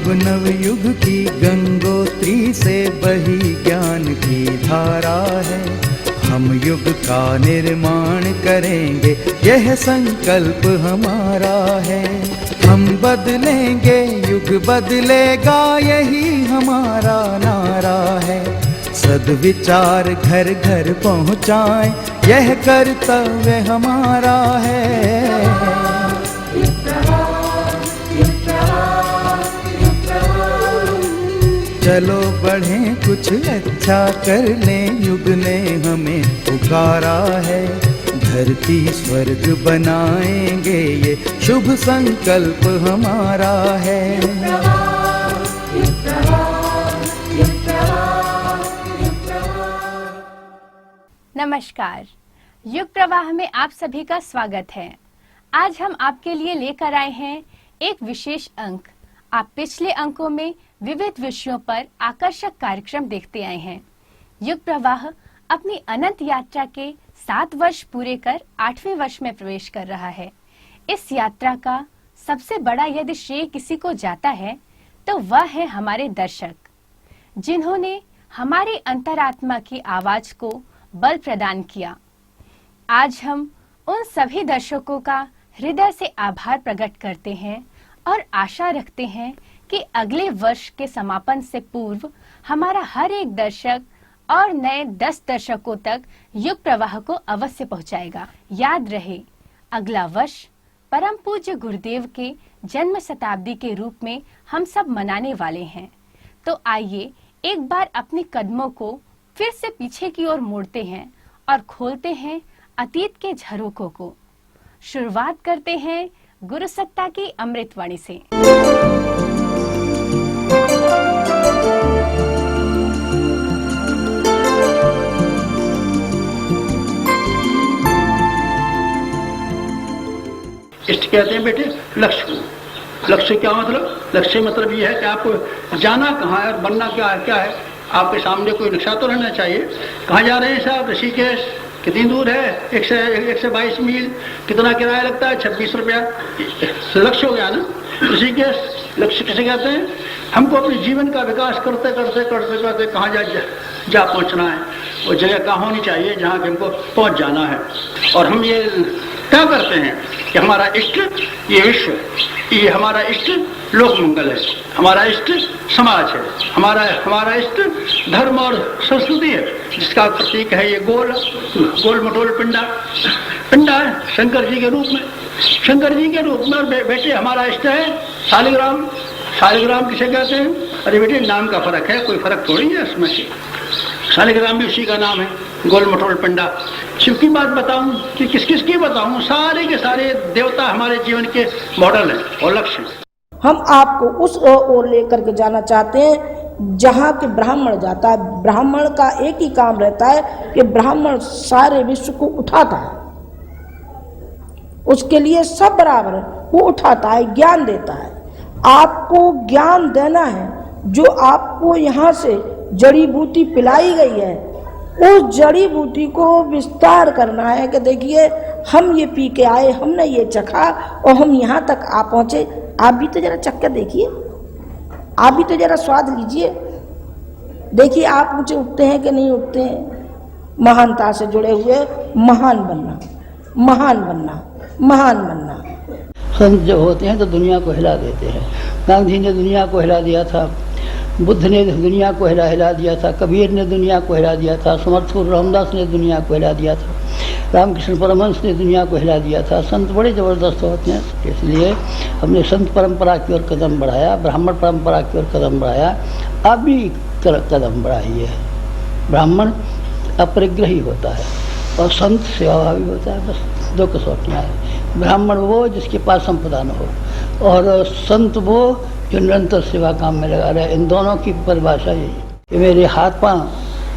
अब नवयुग की गंगोत्री से बही ज्ञान की धारा है। हम युग का निर्माण करेंगे, यह संकल्प हमारा है। हम बदलेंगे, युग बदलेगा, यही हमारा नारा है। सद्विचार घर घर पहुँचाएं, यह कर्तव्य हमारा है। चलो बढ़ें, कुछ अच्छा कर लें, युग ने हमें पुकारा है। धरती स्वर्ग बनाएंगे, ये शुभ संकल्प हमारा है। नमस्कार, युग प्रवाह में आप सभी का स्वागत है। आज हम आपके लिए लेकर आए हैं एक विशेष अंक। आप पिछले अंकों में विविध विषयों पर आकर्षक कार्यक्रम देखते आए हैं। युग प्रवाह अपनी अनंत यात्रा के 7 वर्ष पूरे कर 8वें वर्ष में प्रवेश कर रहा है। इस यात्रा का सबसे बड़ा यदि श्रेय किसी को जाता है तो वह है हमारे दर्शक, जिन्होंने हमारी अंतरात्मा की आवाज को बल प्रदान किया। आज हम उन सभी दर्शकों का हृदय से आभार प्रकट करते हैं और आशा रखते हैं कि अगले वर्ष के समापन से पूर्व हमारा हर एक दर्शक और नए 10 दर्शकों तक युग प्रवाह को अवश्य पहुंचाएगा। याद रहे, अगला वर्ष परम पूज्य गुरुदेव के जन्म शताब्दी के रूप में हम सब मनाने वाले हैं। तो आइए एक बार अपने कदमों को फिर से पीछे की ओर मोड़ते हैं और खोलते हैं अतीत के झरोखों को। शुरुआत करते हैं गुरु सत्ता की अमृतवाणी से। इष्ट कहते हैं बेटे लक्ष्य को। लक्ष्य क्या मतलब? लक्ष्य मतलब ये है कि आपको जाना कहाँ है और बनना क्या है। आपके सामने कोई नक्शा तो रहना चाहिए। कहाँ जा रहे हैं साहब? ऋषिकेश। कितनी दूर है? 122 मील। कितना किराया लगता है? 26 रुपया। लक्ष्य हो गया ना ऋषिकेश। लक्ष्य किसे कहते हैं? हमको अपने जीवन का विकास करते करते कहाँ जा पहुँचना है। वो जगह कहाँ होनी चाहिए जहाँ कि हमको पहुँच जाना है। और हम ये क्या करते हैं कि हमारा इष्ट ये विश्व, ये हमारा इष्ट लोक मंगल है, हमारा इष्ट समाज है, हमारा इष्ट धर्म और संस्कृति है, जिसका प्रतीक है ये गोल मटोल पिंडा है शंकर जी के रूप में। और बेटे हमारा इष्ट है शालिग्राम। शालिग्राम किसे कहते हैं? अरे बेटे नाम का फर्क है, कोई फर्क थोड़ी है इसमें से। शालिग्राम भी उसी का नाम है, गोल मटोल पिंडा। शिव की बात बताऊं कि किस की बताऊं? सारे के सारे देवता हमारे जीवन के मॉडल हैं और लक्ष्य। हम आपको उस ओर लेकर के जाना चाहते हैं जहाँ के ब्राह्मण जाता है। ब्राह्मण का एक ही काम रहता है कि ब्राह्मण सारे विश्व को उठाता है, उसके लिए सब बराबर है, वो उठाता है, ज्ञान देता है। आपको ज्ञान देना है। जो आपको यहाँ से जड़ी बूटी पिलाई गई है, उस जड़ी बूटी को विस्तार करना है कि देखिए हम ये पी के आए, हमने ये चखा और हम यहाँ तक आ पहुँचे। आप भी तो जरा चख कर देखिए, आप भी तो जरा स्वाद लीजिए। देखिए आप ऊँचे उठते हैं कि नहीं उठते हैं। महानता से जुड़े हुए महान बनना। संत जब होते हैं तो दुनिया को हिला देते हैं। गांधी ने दुनिया को हिला दिया था, बुद्ध ने दुनिया को हिला दिया था, कबीर ने दुनिया को हिला दिया था, समर्थ रामदास ने दुनिया को हिला दिया था, रामकृष्ण परमहंस ने दुनिया को हिला दिया था। संत बड़े ज़बरदस्त होते हैं। इसलिए हमने संत परंपरा की ओर कदम बढ़ाया, ब्राह्मण परंपरा की ओर कदम बढ़ाया। अब भी कदम बढ़ाइए। ब्राह्मण अपरिग्रही होता है और संत सेवाभावी होता है। बस 2 कसौटियाँ हैं। ब्राह्मण वो जिसके पास संपदा न हो, और संत वो जो निरंतर सेवा काम में लगा रहे। इन दोनों की परिभाषा यही है कि मेरे हाथ पांव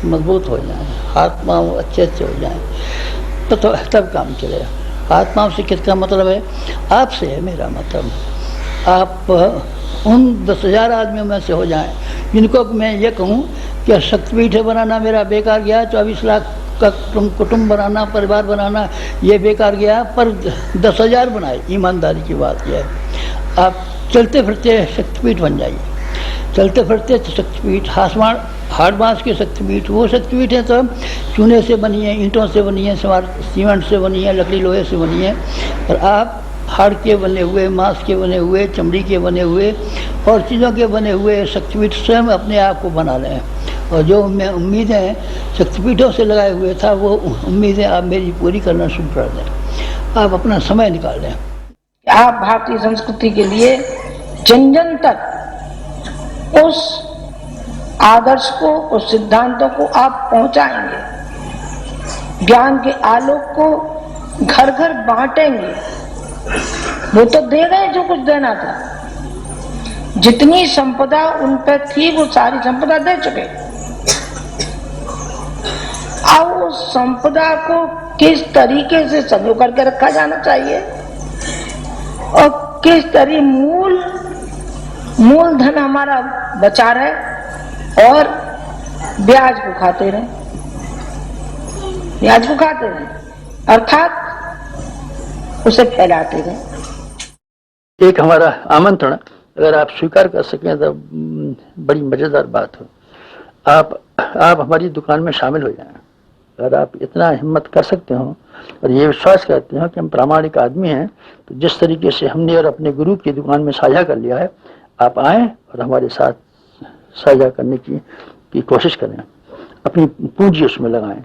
मजबूत हो जाएं, हाथ पांव अच्छे हो जाएं, तो तब काम चलेगा। हाथ पांव से किसका मतलब है? आपसे है मेरा मतलब। आप उन 10,000 आदमियों में से हो जाएं जिनको मैं ये कहूँ कि शक्तिपीठ बनाना मेरा बेकार गया, 24 लाख का कुटुंब बनाना, परिवार बनाना ये बेकार गया, पर 10,000 बनाए। ईमानदारी की बात यह है। आप चलते फिरते शक्तिपीठ बन जाइए। चलते फिरते शक्तिपीठ, हाड़ बांस के शक्तिपीठ, वो शक्तिपीठ है तो चूने से बनी है, ईंटों से बनी है, सीमेंट से बनी है, लकड़ी लोहे से बनी है। और आप हाड़ के बने हुए, मांस के बने हुए, चमड़ी के बने हुए और चीज़ों के बने हुए शक्तिपीठ स्वयं अपने आप को बना लें। और जो मैं उम्मीदें शक्तिपीठों से लगाए हुए था, वो उम्मीदें आप मेरी पूरी करना शुरू कर दें। आप अपना समय निकाल लें। आप भारतीय संस्कृति के लिए जन जन तक उस आदर्श को, उस सिद्धांतों को आप पहुंचाएंगे, ज्ञान के आलोक को घर घर बांटेंगे। वो तो दे गए जो कुछ देना था, जितनी संपदा उन पर थी वो सारी संपदा दे चुके। अब उस संपदा को किस तरीके से संजो करके रखा जाना चाहिए और किस तरीके मूलधन हमारा बचा रहे और ब्याज को खाते रहे, अर्थात उसे फैलाते रहे। एक हमारा आमंत्रण अगर आप स्वीकार कर सकें तो बड़ी मजेदार बात हो। आप हमारी दुकान में शामिल हो जाएं। अगर आप इतना हिम्मत कर सकते हो और ये विश्वास करते हो कि हम प्रामाणिक आदमी हैं, तो जिस तरीके से हमने और अपने गुरु की दुकान में साझा कर लिया है, आप आएँ और हमारे साथ साझा करने की कोशिश करें। अपनी पूंजी उसमें लगाएं,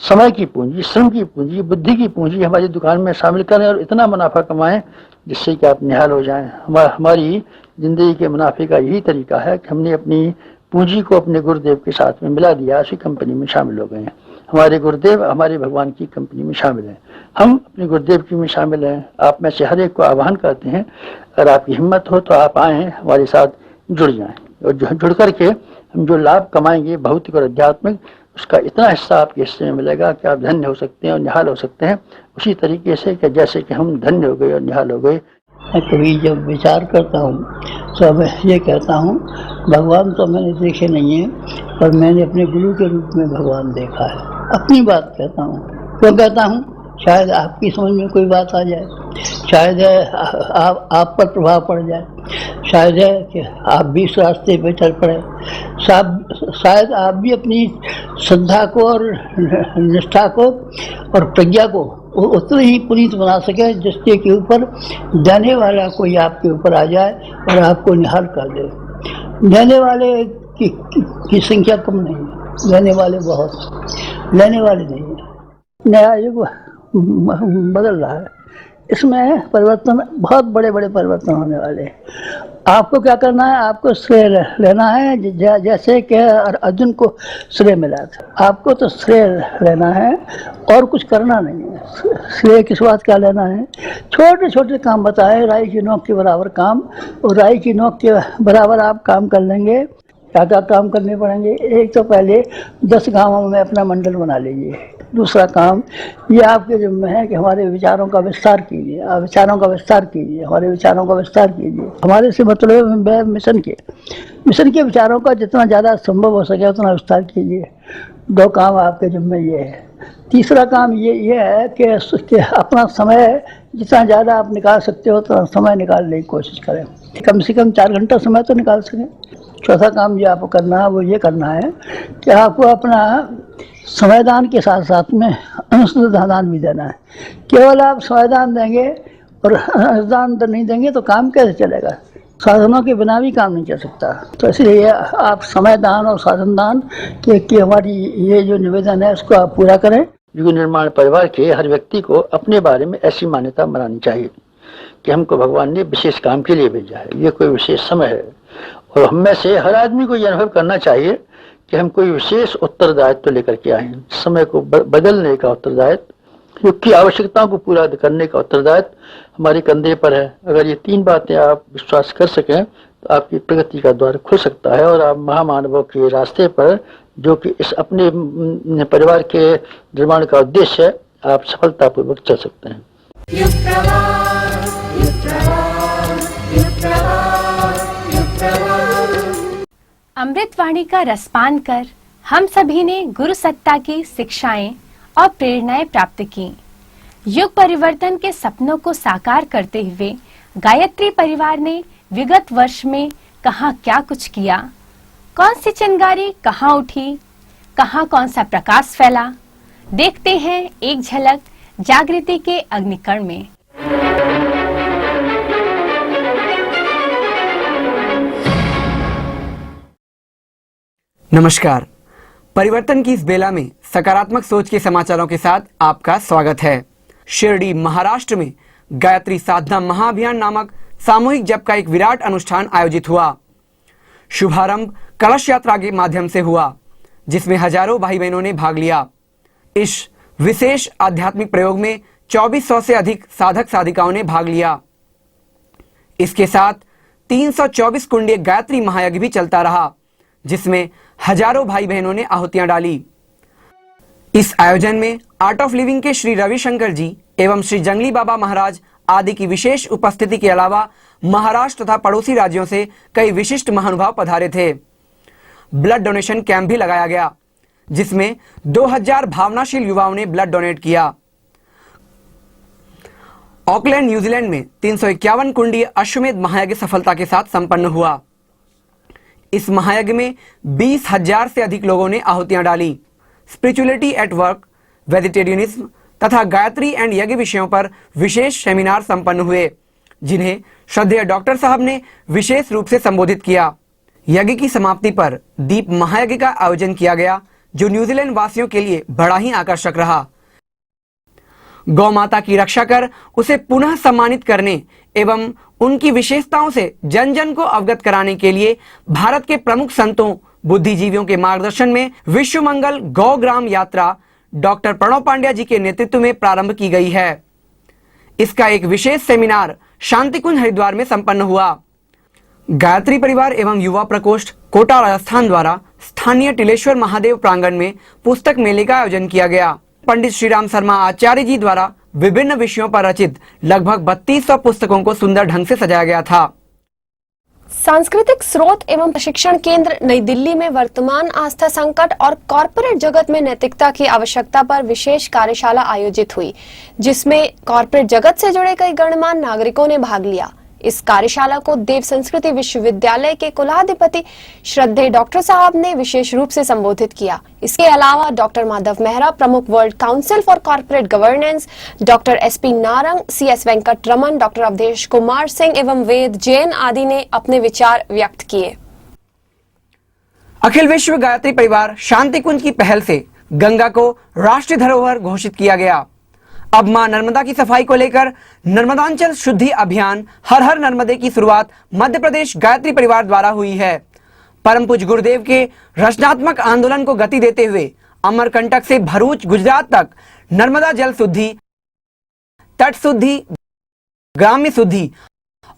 समय की पूंजी, श्रम की पूंजी, बुद्धि की पूंजी हमारी दुकान में शामिल करें और इतना मुनाफा कमाएं जिससे कि आप निहाल हो जाएं। हमारी जिंदगी के मुनाफे का यही तरीका है कि हमने अपनी पूंजी को अपने गुरुदेव के साथ में मिला दिया, उसी कंपनी में शामिल हो गए हैं। हमारे गुरुदेव हमारे भगवान की कंपनी में शामिल हैं, हम अपने गुरुदेव की में शामिल हैं। आप में से हर एक को आह्वान करते हैं, अगर आपकी हिम्मत हो तो आप आएँ, हमारे साथ जुड़ जाएं और जुड़ करके हम जो लाभ कमाएंगे भौतिक और आध्यात्मिक, उसका इतना हिस्सा आपके हिस्से में मिलेगा कि आप धन्य हो सकते हैं और निहाल हो सकते हैं, उसी तरीके से कि जैसे कि हम धन्य हो गए और निहाल हो गए। मैं कभी जब विचार करता हूँ तो मैं ये कहता हूँ, भगवान तो मैंने देखे नहीं है, पर मैंने अपने गुरु के रूप में भगवान देखा है। अपनी बात कहता हूँ। क्यों कहता हूँ? शायद आपकी समझ में कोई बात आ जाए, शायद आप पर प्रभाव पड़ जाए, शायद है कि आप भी इस रास्ते पे चल पड़े, शायद आप भी अपनी श्रद्धा को और निष्ठा को और प्रज्ञा को उतना ही पुनीत बना सके जिसके के ऊपर देने वाला कोई आपके ऊपर आ जाए और आपको निहाल कर दे। देने वाले की संख्या कम नहीं है, लेने वाले बहुत, लेने वाले नहीं है। नया युग बदल रहा है, इसमें परिवर्तन, बहुत बड़े बड़े परिवर्तन होने वाले हैं। आपको क्या करना है? आपको श्रेय लेना है, जैसे कि अर्जुन को श्रेय मिला था। आपको तो श्रेय लेना है और कुछ करना नहीं है। श्रेय किस बात का लेना है? छोटे छोटे काम बताए, राई की नोक के बराबर काम, और राई की नोक के बराबर आप काम कर लेंगे। क्या क्या काम करने पड़ेंगे? एक तो पहले 10 गाँवों में अपना मंडल बना लीजिए। दूसरा काम ये आपके जिम्मे है कि हमारे विचारों का विस्तार कीजिए, विचारों का विस्तार कीजिए, हमारे विचारों का विस्तार कीजिए। हमारे से मतलब मिशन के विचारों का जितना ज़्यादा संभव हो सके उतना विस्तार कीजिए। 2 काम आपके जिम्मे ये है। तीसरा काम ये है कि अपना समय जितना ज़्यादा आप निकाल सकते हो उतना समय निकालने की कोशिश करें, कम से कम 4 घंटा समय तो निकाल सकें। चौथा काम जो आपको करना है वो ये करना है कि आपको अपना समयदान के साथ साथ में अनुदान भी देना है। केवल आप समयदान देंगे और अनुदान नहीं देंगे तो काम कैसे चलेगा? साधनों के बिना भी काम नहीं चल सकता। तो इसलिए आप समयदान और साधनदान की हमारी ये जो निवेदन है उसको आप पूरा करें। युग निर्माण परिवार के हर व्यक्ति को अपने बारे में ऐसी मान्यता बनानी चाहिए कि हमको भगवान ने विशेष काम के लिए भेजा है, ये कोई विशेष समय है। और हम में से हर आदमी को यह अनुभव करना चाहिए कि हम कोई विशेष उत्तरदायित्व लेकर के आए हैं। समय को बदलने का उत्तरदायित्व, युग की आवश्यकताओं को पूरा करने का उत्तरदायित्व हमारे कंधे पर है। अगर ये 3 बातें आप विश्वास कर सकें तो आपकी प्रगति का द्वार खुल सकता है और आप महामानवों के रास्ते पर, जो कि इस अपने परिवार के निर्माण का उद्देश्य है, आप सफलतापूर्वक चल सकते हैं। अमृतवाणी का रसपान कर हम सभी ने गुरु सत्ता की शिक्षाएं और प्रेरणाएं प्राप्त की। युग परिवर्तन के सपनों को साकार करते हुए गायत्री परिवार ने विगत वर्ष में कहाँ क्या कुछ किया, कौन सी चिंगारी कहाँ उठी, कहाँ कौन सा प्रकाश फैला, देखते हैं एक झलक जागृति के अग्निकण में। नमस्कार। परिवर्तन की इस बेला में सकारात्मक सोच के समाचारों के साथ आपका स्वागत है। शिरडी महाराष्ट्र में गायत्री साधना महाअभियान नामक सामूहिक जप का एक विराट अनुष्ठान आयोजित हुआ। शुभारंभ कलश यात्रा के माध्यम से हुआ, जिसमें हजारों भाई बहनों ने भाग लिया। इस विशेष आध्यात्मिक प्रयोग में 2400 से अधिक साधक साधिकाओं ने भाग लिया। इसके साथ 324 कुंडीय गायत्री महायज्ञ भी चलता रहा, जिसमें हजारों भाई बहनों ने आहुतियां डाली। इस आयोजन में आर्ट ऑफ लिविंग के श्री रविशंकर जी एवं श्री जंगली बाबा महाराज आदि की विशेष उपस्थिति के अलावा महाराष्ट्र तथा पड़ोसी राज्यों से कई विशिष्ट महानुभाव पधारे थे। ब्लड डोनेशन कैंप भी लगाया गया, जिसमें 2000 भावनाशील युवाओं ने ब्लड डोनेट किया। ऑकलैंड न्यूजीलैंड में 351 कुंडीय अश्वमेध महायज्ञ सफलता के साथ संपन्न हुआ। इस महायज्ञ में 20,000 से अधिक लोगों ने आहुतियां डाली। स्पिरिचुअलिटी एट वर्क, वेजिटेरियनिज्म तथा गायत्री एंड यज्ञ विषयों पर विशेष सेमिनार संपन्न हुए, जिन्हें श्रद्धेय डॉक्टर साहब ने विशेष रूप से संबोधित किया। यज्ञ की समाप्ति पर दीप महायज्ञ का आयोजन किया गया, जो न्यूजीलैंड वासियों के लिए बड़ा ही आकर्षक रहा। गौ माता की रक्षा कर उसे पुनः सम्मानित करने एवं उनकी विशेषताओं से जन जन को अवगत कराने के लिए भारत के प्रमुख संतों बुद्धिजीवियों के मार्गदर्शन में विश्व मंगल गौ ग्राम यात्रा डॉक्टर प्रणव पांड्या जी के नेतृत्व में प्रारंभ की गई है। इसका एक विशेष सेमिनार शांतिकुंज हरिद्वार में संपन्न हुआ। गायत्री परिवार एवं युवा प्रकोष्ठ कोटा राजस्थान द्वारा स्थानीय टिलेश्वर महादेव प्रांगण में पुस्तक मेले का आयोजन किया गया। पंडित श्रीराम शर्मा आचार्य जी द्वारा विभिन्न विषयों पर रचित लगभग 3200 पुस्तकों को सुंदर ढंग से सजाया गया था। सांस्कृतिक स्रोत एवं प्रशिक्षण केंद्र नई दिल्ली में वर्तमान आस्था संकट और कॉरपोरेट जगत में नैतिकता की आवश्यकता पर विशेष कार्यशाला आयोजित हुई, जिसमें कॉरपोरेट जगत से जुड़े कई गणमान्य नागरिकों ने भाग लिया। इस कार्यशाला को देव संस्कृति विश्वविद्यालय के कुलाधिपति श्रद्धेय डॉक्टर साहब ने विशेष रूप से संबोधित किया। इसके अलावा डॉक्टर माधव मेहरा, प्रमुख world council for corporate governance, doctor SP Narang, CS Venkat Raman, doctor Awadhesh Kumar Singh एवं वेद जैन आदि ने अपने विचार व्यक्त किए। अखिल विश्व गायत्री परिवार शांतिकुंज की पहल से गंगा को राष्ट्रीय धरोहर घोषित किया गया। अब मां नर्मदा की सफाई को लेकर नर्मदांचल शुद्धि अभियान हर हर नर्मदे की शुरुआत मध्य प्रदेश गायत्री परिवार द्वारा हुई है। परम पूज्य गुरुदेव के रचनात्मक आंदोलन को गति देते हुए अमरकंटक से भरूच गुजरात तक नर्मदा जल शुद्धि, तट शुद्धि, ग्राम्य शुद्धि,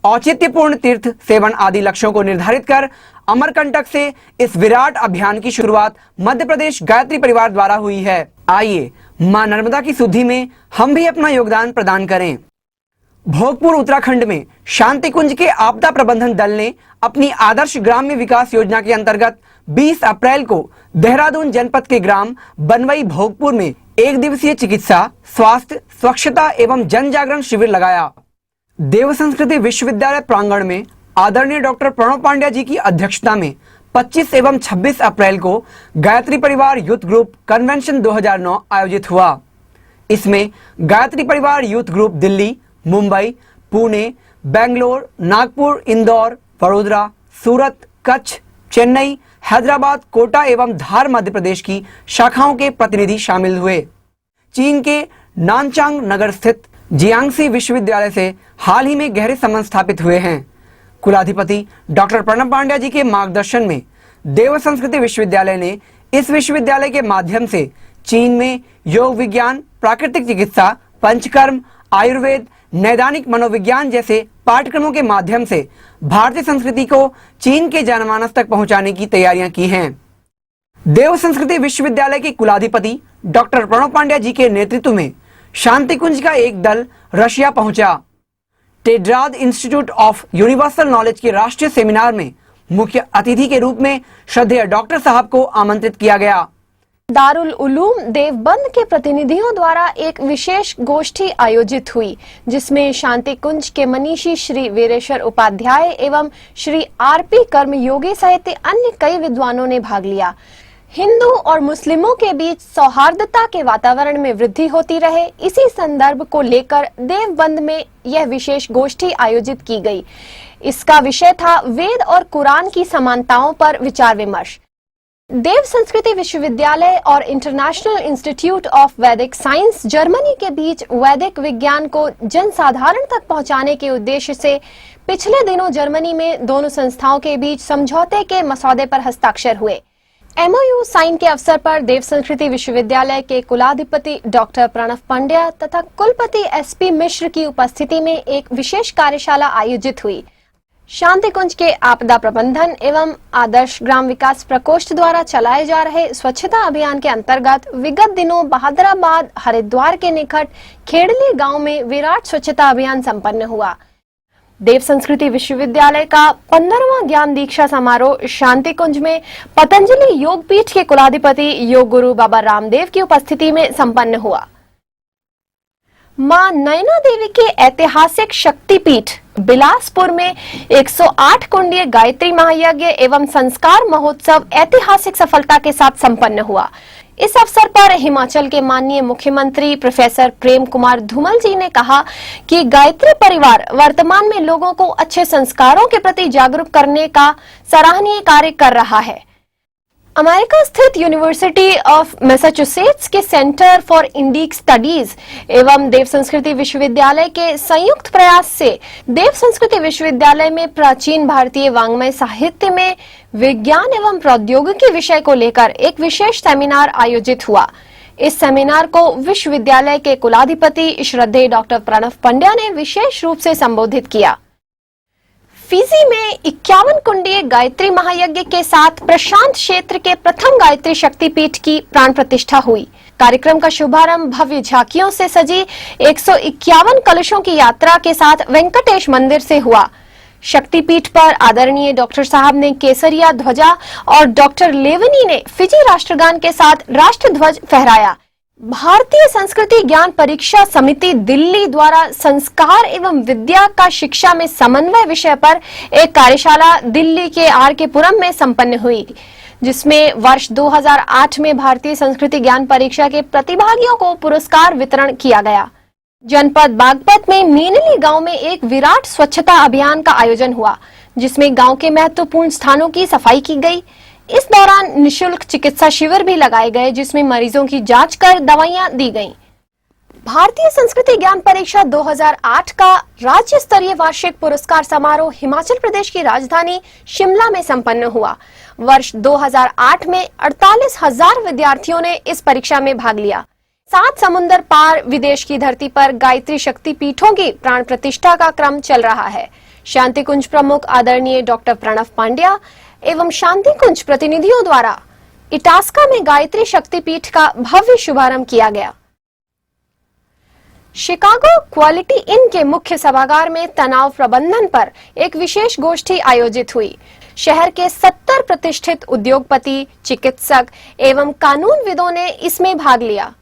औचित्यपूर्ण तीर्थ सेवन आदि लक्ष्यों को निर्धारित कर अमरकंटक से इस विराट अभियान की शुरुआत मध्य प्रदेश गायत्री परिवार द्वारा हुई है। आइए मां नर्मदा की शुद्धि में हम भी अपना योगदान प्रदान करें। भोगपुर उत्तराखंड में शांतिकुंज के आपदा प्रबंधन दल ने अपनी आदर्श ग्राम्य विकास योजना के अंतर्गत 20 अप्रैल को देहरादून जनपद के ग्राम बनवई भोगपुर में 1 दिवसीय चिकित्सा, स्वास्थ्य, स्वच्छता एवं जन जागरण शिविर लगाया। देव संस्कृति विश्वविद्यालय प्रांगण में आदरणीय डॉक्टर प्रणव पांड्या जी की अध्यक्षता में 25 एवं 26 अप्रैल को गायत्री परिवार यूथ ग्रुप कन्वेंशन 2009 आयोजित हुआ। इसमें गायत्री परिवार यूथ ग्रुप दिल्ली, मुंबई, पुणे, बेंगलोर, नागपुर, इंदौर, वडोदरा, सूरत, कच्छ, चेन्नई, हैदराबाद, कोटा एवं धार मध्य प्रदेश की शाखाओं के प्रतिनिधि शामिल हुए। चीन के नानचांग नगर स्थित जियांगसी विश्वविद्यालय से हाल ही में गहरे संबंध स्थापित हुए हैं। कुलाधिपति डॉक्टर प्रणव पांड्या जी के मार्गदर्शन में देव संस्कृति विश्वविद्यालय ने इस विश्वविद्यालय के माध्यम से चीन में योग विज्ञान, प्राकृतिक चिकित्सा, पंचकर्म, आयुर्वेद, नैदानिक मनोविज्ञान जैसे पाठ्यक्रमों के माध्यम से भारतीय संस्कृति को चीन के जनमानस तक पहुंचाने की तैयारियां की हैं। देव संस्कृति विश्वविद्यालय के कुलाधिपति डॉक्टर प्रणव पांड्या जी के नेतृत्व में शांतिकुंज का एक दल रशिया पहुंचा। टेड्राद इंस्टीट्यूट ऑफ यूनिवर्सल नॉलेज के राष्ट्रीय सेमिनार में मुख्य अतिथि के रूप में श्रद्धेय डॉक्टर साहब को आमंत्रित किया गया। दारुल उलूम देवबंद के प्रतिनिधियों द्वारा एक विशेष गोष्ठी आयोजित हुई, जिसमें शांति कुंज के मनीषी श्री वीरेश्वर उपाध्याय एवं श्री आरपी कर्मयोगी सहित अन्य कई विद्वानों ने भाग लिया। हिंदू और मुस्लिमों के बीच सौहार्दता के वातावरण में वृद्धि होती रहे, इसी संदर्भ को लेकर देवबंद में यह विशेष गोष्ठी आयोजित की गई। इसका विषय था वेद और कुरान की समानताओं पर विचार विमर्श। देव संस्कृति विश्वविद्यालय और इंटरनेशनल इंस्टीट्यूट ऑफ वैदिक साइंस जर्मनी के बीच वैदिक विज्ञान को जनसाधारण तक पहुंचाने के उद्देश्य से पिछले दिनों जर्मनी में दोनों संस्थाओं के बीच समझौते के मसौदे पर हस्ताक्षर हुए। MOU साइन के अवसर पर देव संस्कृति विश्वविद्यालय के कुलाधिपति डॉक्टर प्रणव पंड्या तथा कुलपति SP मिश्र की उपस्थिति में एक विशेष कार्यशाला आयोजित हुई। शांति कुंज के आपदा प्रबंधन एवं आदर्श ग्राम विकास प्रकोष्ठ द्वारा चलाए जा रहे स्वच्छता अभियान के अंतर्गत विगत दिनों बहादुराबाद हरिद्वार के निकट खेड़ली गांव में विराट स्वच्छता अभियान संपन्न हुआ। देव संस्कृति विश्वविद्यालय का 15वां ज्ञान दीक्षा समारोह शांति कुंज में पतंजलि योग पीठ के कुलाधिपति योग गुरु बाबा रामदेव की उपस्थिति में संपन्न हुआ। मां नैना देवी के ऐतिहासिक शक्तिपीठ बिलासपुर में 108 कुंडीय गायत्री महायज्ञ एवं संस्कार महोत्सव ऐतिहासिक सफलता के साथ संपन्न हुआ। इस अवसर पर हिमाचल के माननीय मुख्यमंत्री प्रोफेसर प्रेम कुमार धूमल जी ने कहा कि गायत्री परिवार वर्तमान में लोगों को अच्छे संस्कारों के प्रति जागरूक करने का सराहनीय कार्य कर रहा है। अमेरिका स्थित यूनिवर्सिटी ऑफ मैसाचुसेट्स के सेंटर फॉर इंडिक स्टडीज एवं देव संस्कृति विश्वविद्यालय के संयुक्त प्रयास से देव संस्कृति विश्वविद्यालय में प्राचीन भारतीय वाङ्मय साहित्य में विज्ञान एवं प्रौद्योगिकी विषय को लेकर एक विशेष सेमिनार आयोजित हुआ। इस सेमिनार को विश्वविद्यालय के कुलाधिपति श्रद्धेय डॉक्टर प्रणव पंड्या ने विशेष रूप से संबोधित किया। फिजी में 51 कुंडीय गायत्री महायज्ञ के साथ प्रशांत क्षेत्र के प्रथम गायत्री शक्तिपीठ की प्राण प्रतिष्ठा हुई। कार्यक्रम का शुभारंभ भव्य झांकियों से सजी 151 कलशों की यात्रा के साथ वेंकटेश मंदिर से हुआ। शक्तिपीठ पर आदरणीय डॉक्टर साहब ने केसरिया ध्वजा और डॉक्टर लेवनी ने फिजी राष्ट्रगान के साथ राष्ट्र ध्वज फहराया। भारतीय संस्कृति ज्ञान परीक्षा समिति दिल्ली द्वारा संस्कार एवं विद्या का शिक्षा में समन्वय विषय पर एक कार्यशाला दिल्ली के RK पुरम में संपन्न हुई, जिसमें वर्ष 2008 में भारतीय संस्कृति ज्ञान परीक्षा के प्रतिभागियों को पुरस्कार वितरण किया गया। जनपद बागपत में मीनली गांव में एक विराट स्वच्छता अभियान का आयोजन हुआ, जिसमें गांव के महत्वपूर्ण स्थानों की सफाई की गई। इस दौरान निशुल्क चिकित्सा शिविर भी लगाए गए, जिसमें मरीजों की जांच कर दवाइयां दी गईं। भारतीय संस्कृति ज्ञान परीक्षा 2008 का राज्य स्तरीय वार्षिक पुरस्कार समारोह हिमाचल प्रदेश की राजधानी शिमला में संपन्न हुआ। वर्ष 2008 में 48,000 विद्यार्थियों ने इस परीक्षा में भाग लिया। 7 समुंदर पार विदेश की धरती पर गायत्री शक्ति पीठों की प्राण प्रतिष्ठा का क्रम चल रहा है। शांति कुंज प्रमुख आदरणीय डॉक्टर प्रणव पांड्या एवं शांति कुंज प्रतिनिधियों द्वारा इटास्का में गायत्री शक्तिपीठ का भव्य शुभारंभ किया गया। शिकागो क्वालिटी इन के मुख्य सभागार में तनाव प्रबंधन पर एक विशेष गोष्ठी आयोजित हुई। शहर के 70 प्रतिष्ठित उद्योगपति, चिकित्सक एवं कानूनविदों ने इसमें भाग लिया।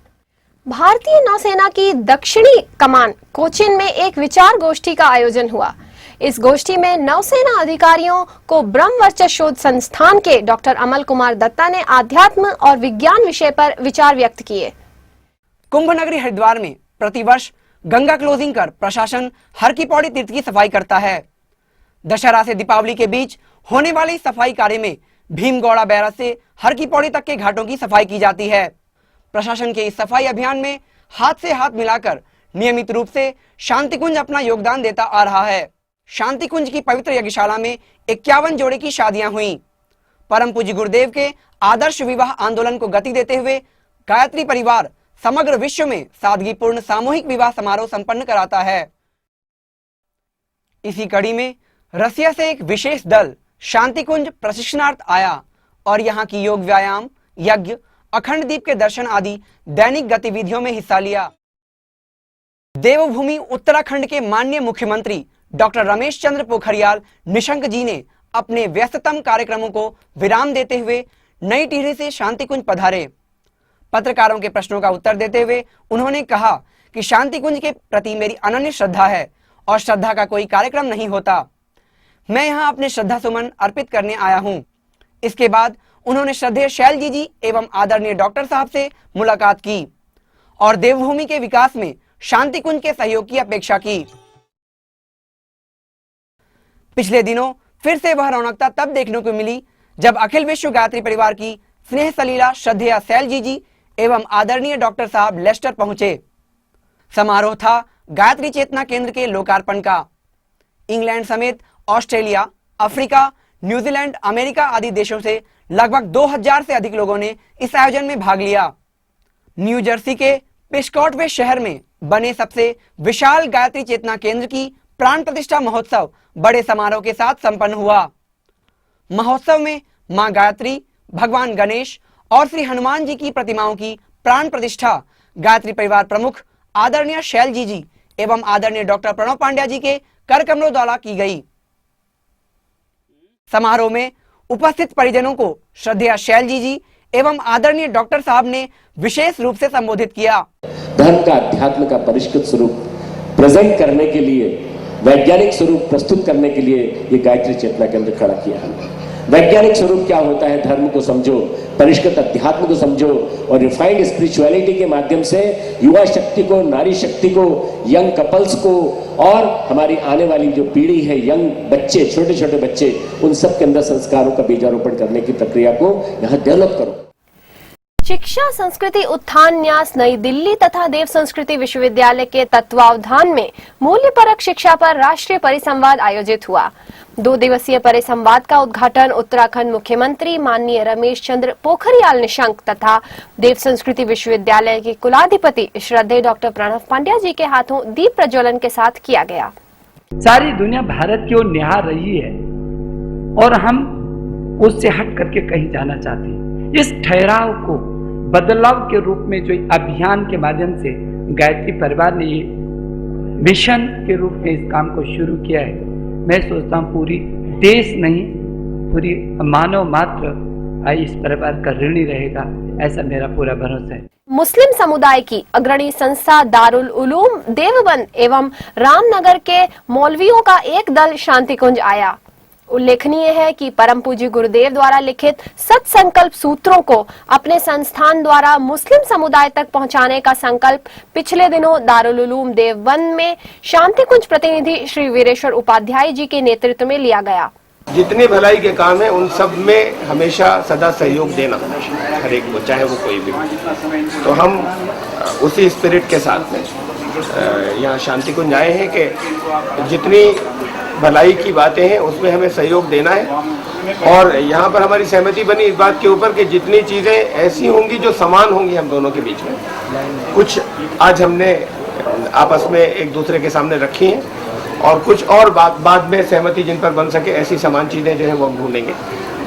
भारतीय नौसेना की दक्षिणी कमान कोचिन में एक विचार गोष्ठी का आयोजन हुआ। इस गोष्ठी में नौसेना अधिकारियों को ब्रह्म वर्चस्व शोध संस्थान के डॉक्टर अमल कुमार दत्ता ने आध्यात्म और विज्ञान विषय पर विचार व्यक्त किए। कुंभ नगरी हरिद्वार में प्रतिवर्ष गंगा क्लोजिंग कर प्रशासन हर की पौड़ी तीर्थ की सफाई करता है। दशहरा से दीपावली के बीच होने वाली सफाई कार्य में भीमगौड़ा बैराज से हर की पौड़ी तक के घाटों की सफाई की जाती है। प्रशासन के इस सफाई अभियान में हाथ से हाथ मिलाकर नियमित रूप से शांति कुंज अपना योगदान देता आ रहा है। शांति कुंज की पवित्र यज्ञशाला में 51 जोड़े की शादियां हुई। परम पूज्य गुरुदेव के आदर्श विवाह आंदोलन को गति देते हुए गायत्री परिवार समग्र विश्व में सादगीपूर्ण सामूहिक विवाह समारोह संपन्न कराता है। इसी कड़ी में रसिया से एक विशेष दल शांति कुंज प्रशिक्षणार्थ आया और यहाँ की योग, व्यायाम, यज्ञ, अखंड दीप के दर्शन आदि दैनिक गतिविधियों में हिस्सा लिया। देवभूमि उत्तराखंड के माननीय मुख्यमंत्री डॉक्टर रमेश चंद्र पोखरियाल निशंक जी ने अपने व्यस्ततम कार्यक्रमों को विराम देते हुए नई टिहरी से शांति कुंज पधारे। पत्रकारों के प्रश्नों का उत्तर देते हुए उन्होंने कहा कि शांति कुंज के प्रति मेरी अनन्य श्रद्धा है और श्रद्धा का कोई कार्यक्रम नहीं होता। मैं यहाँ अपने श्रद्धा सुमन अर्पित करने आया हूँ। इसके बाद उन्होंने श्रद्धेय शैलजी जी एवं आदरणीय डॉक्टर साहब से मुलाकात की और देवभूमि के विकास में शांति कुंज के सहयोग की अपेक्षा की। पिछले दिनों फिर से वह रौनकता तब देखने को मिली जब अखिल विश्व गायत्री परिवार की स्नेह सलीला श्रद्धेय शैलजी जी एवं आदरणीय डॉक्टर साहब लेस्टर पहुंचे। समारोह था गायत्री चेतना केंद्र के लोकार्पण का। इंग्लैंड समेत ऑस्ट्रेलिया, अफ्रीका, न्यूजीलैंड, अमेरिका आदि देशों से लगभग 2000 से अधिक लोगों ने इस आयोजन में भाग लिया। न्यू जर्सी के पिस्कॉटवे शहर में बने सबसे विशाल गायत्री चेतना केंद्र की प्राण प्रतिष्ठा महोत्सव बड़े समारोह के साथ संपन्न हुआ। महोत्सव में मां गायत्री, भगवान गणेश और श्री हनुमान जी की प्रतिमाओं की प्राण प्रतिष्ठा गायत्री परिवार प्रमुख आदरणीय शैलजी जी एवं आदरणीय डॉक्टर प्रणव पांड्या जी के कर कमलों द्वारा की गई। समारोह में उपस्थित परिजनों को श्रद्धेय शैलजी जी एवं आदरणीय डॉक्टर साहब ने विशेष रूप से संबोधित किया। धर्म का, अध्यात्म का परिष्कृत स्वरूप प्रेजेंट करने के लिए, वैज्ञानिक स्वरूप प्रस्तुत करने के लिए ये गायत्री चेतना केंद्र खड़ा किया है। वैज्ञानिक स्वरूप क्या होता है, धर्म को समझो, परिष्कृत अध्यात्म को समझो और रिफाइंड स्पिरिचुअलिटी के माध्यम से युवा शक्ति को, नारी शक्ति को, यंग कपल्स को और हमारी आने वाली जो पीढ़ी है, यंग बच्चे, छोटे छोटे बच्चे, उन सब के अंदर संस्कारों का बीजारोपण करने की प्रक्रिया को यहाँ डेवलप करो। शिक्षा संस्कृति उत्थान न्यास नई दिल्ली तथा देव संस्कृति विश्वविद्यालय के तत्वावधान में मूल्यपरक शिक्षा पर राष्ट्रीय परिसंवाद आयोजित हुआ। 2 दिवसीय परिसंवाद का उद्घाटन उत्तराखंड मुख्यमंत्री माननीय रमेश चंद्र पोखरियाल निशंक तथा देव संस्कृति विश्वविद्यालय के कुलाधिपति श्रद्धेय डॉक्टर प्रणव पांड्या जी के हाथों दीप प्रज्वलन के साथ किया गया। सारी दुनिया भारत की ओर निहार रही है और हम उससे हट करके कहीं जाना चाहते हैं। इस ठहराव को बदलाव के रूप में जो अभियान के माध्यम से गायत्री परिवार ने ये मिशन के रूप में इस काम को शुरू किया है, मैं सोचता हूँ पूरी देश नहीं, पूरी मानव मात्र इस परिवार का ऋणी रहेगा, ऐसा मेरा पूरा भरोसा है। मुस्लिम समुदाय की अग्रणी संस्था दारुल उलूम देवबंद एवं रामनगर के मौलवियों का एक दल शांति कुंज आया। उल्लेखनीय है कि परम पूज्य गुरुदेव द्वारा लिखित सत संकल्प सूत्रों को अपने संस्थान द्वारा मुस्लिम समुदाय तक पहुंचाने का संकल्प पिछले दिनों दारुल उलूम देवबंद में शांति कुंज प्रतिनिधि श्री वीरेश्वर उपाध्याय जी के नेतृत्व में लिया गया। जितने भलाई के काम है उन सब में हमेशा सदा सहयोग देना हर एक को, चाहे वो कोई भी हो। तो हम उसी स्पिरिट के साथ में यहाँ शांति कुंज आए हैं कि जितनी भलाई की बातें हैं उसमें हमें सहयोग देना है और यहाँ पर हमारी सहमति बनी इस बात के ऊपर कि जितनी चीज़ें ऐसी होंगी जो समान होंगी हम दोनों के बीच में, कुछ आज हमने आपस में एक दूसरे के सामने रखी हैं और कुछ और बाद में सहमति जिन पर बन सके ऐसी समान चीज़ें जो है वो हम ढूंढेंगे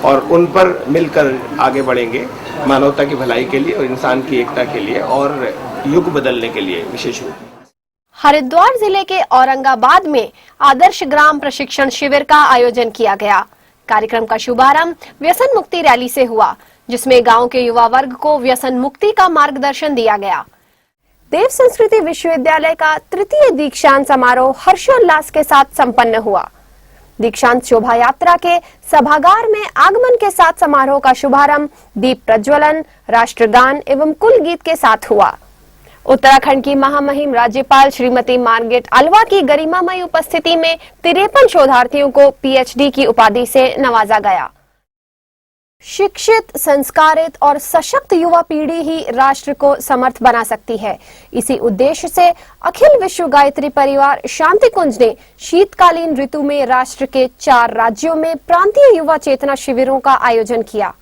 और उन पर मिलकर आगे बढ़ेंगे मानवता की भलाई के लिए और इंसान की एकता के लिए और युग बदलने के लिए विशेष रूप में। हरिद्वार जिले के औरंगाबाद में आदर्श ग्राम प्रशिक्षण शिविर का आयोजन किया गया। कार्यक्रम का शुभारंभ व्यसन मुक्ति रैली से हुआ, जिसमें गांव के युवा वर्ग को व्यसन मुक्ति का मार्गदर्शन दिया गया। देव संस्कृति विश्वविद्यालय का तृतीय दीक्षांत समारोह हर्षोल्लास के साथ संपन्न हुआ। दीक्षांत शोभा यात्रा के सभागार में आगमन के साथ समारोह का शुभारंभ दीप प्रज्वलन, राष्ट्रगान एवं कुल गीत के साथ हुआ। उत्तराखंड की महामहिम राज्यपाल श्रीमती मार्गरेट अल्वा की गरिमामयी उपस्थिति में 53 शोधार्थियों को पीएचडी की उपाधि से नवाजा गया। शिक्षित, संस्कारित और सशक्त युवा पीढ़ी ही राष्ट्र को समर्थ बना सकती है। इसी उद्देश्य से अखिल विश्व गायत्री परिवार शांति कुंज ने शीतकालीन ऋतु में राष्ट्र के 4 राज्यों में प्रांतीय युवा चेतना शिविरों का आयोजन किया।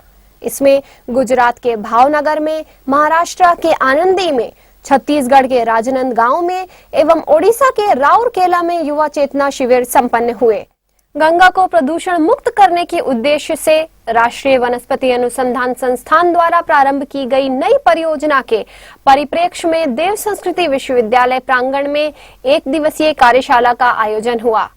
इसमें गुजरात के भावनगर में, महाराष्ट्र के आनंदी में, छत्तीसगढ़ के राजनांदगांव में एवं ओडिशा के राउरकेला में युवा चेतना शिविर संपन्न हुए। गंगा को प्रदूषण मुक्त करने के उद्देश्य से राष्ट्रीय वनस्पति अनुसंधान संस्थान द्वारा प्रारंभ की गई नई परियोजना के परिप्रेक्ष्य में देव संस्कृति विश्वविद्यालय प्रांगण में 1 दिवसीय कार्यशाला का आयोजन हुआ।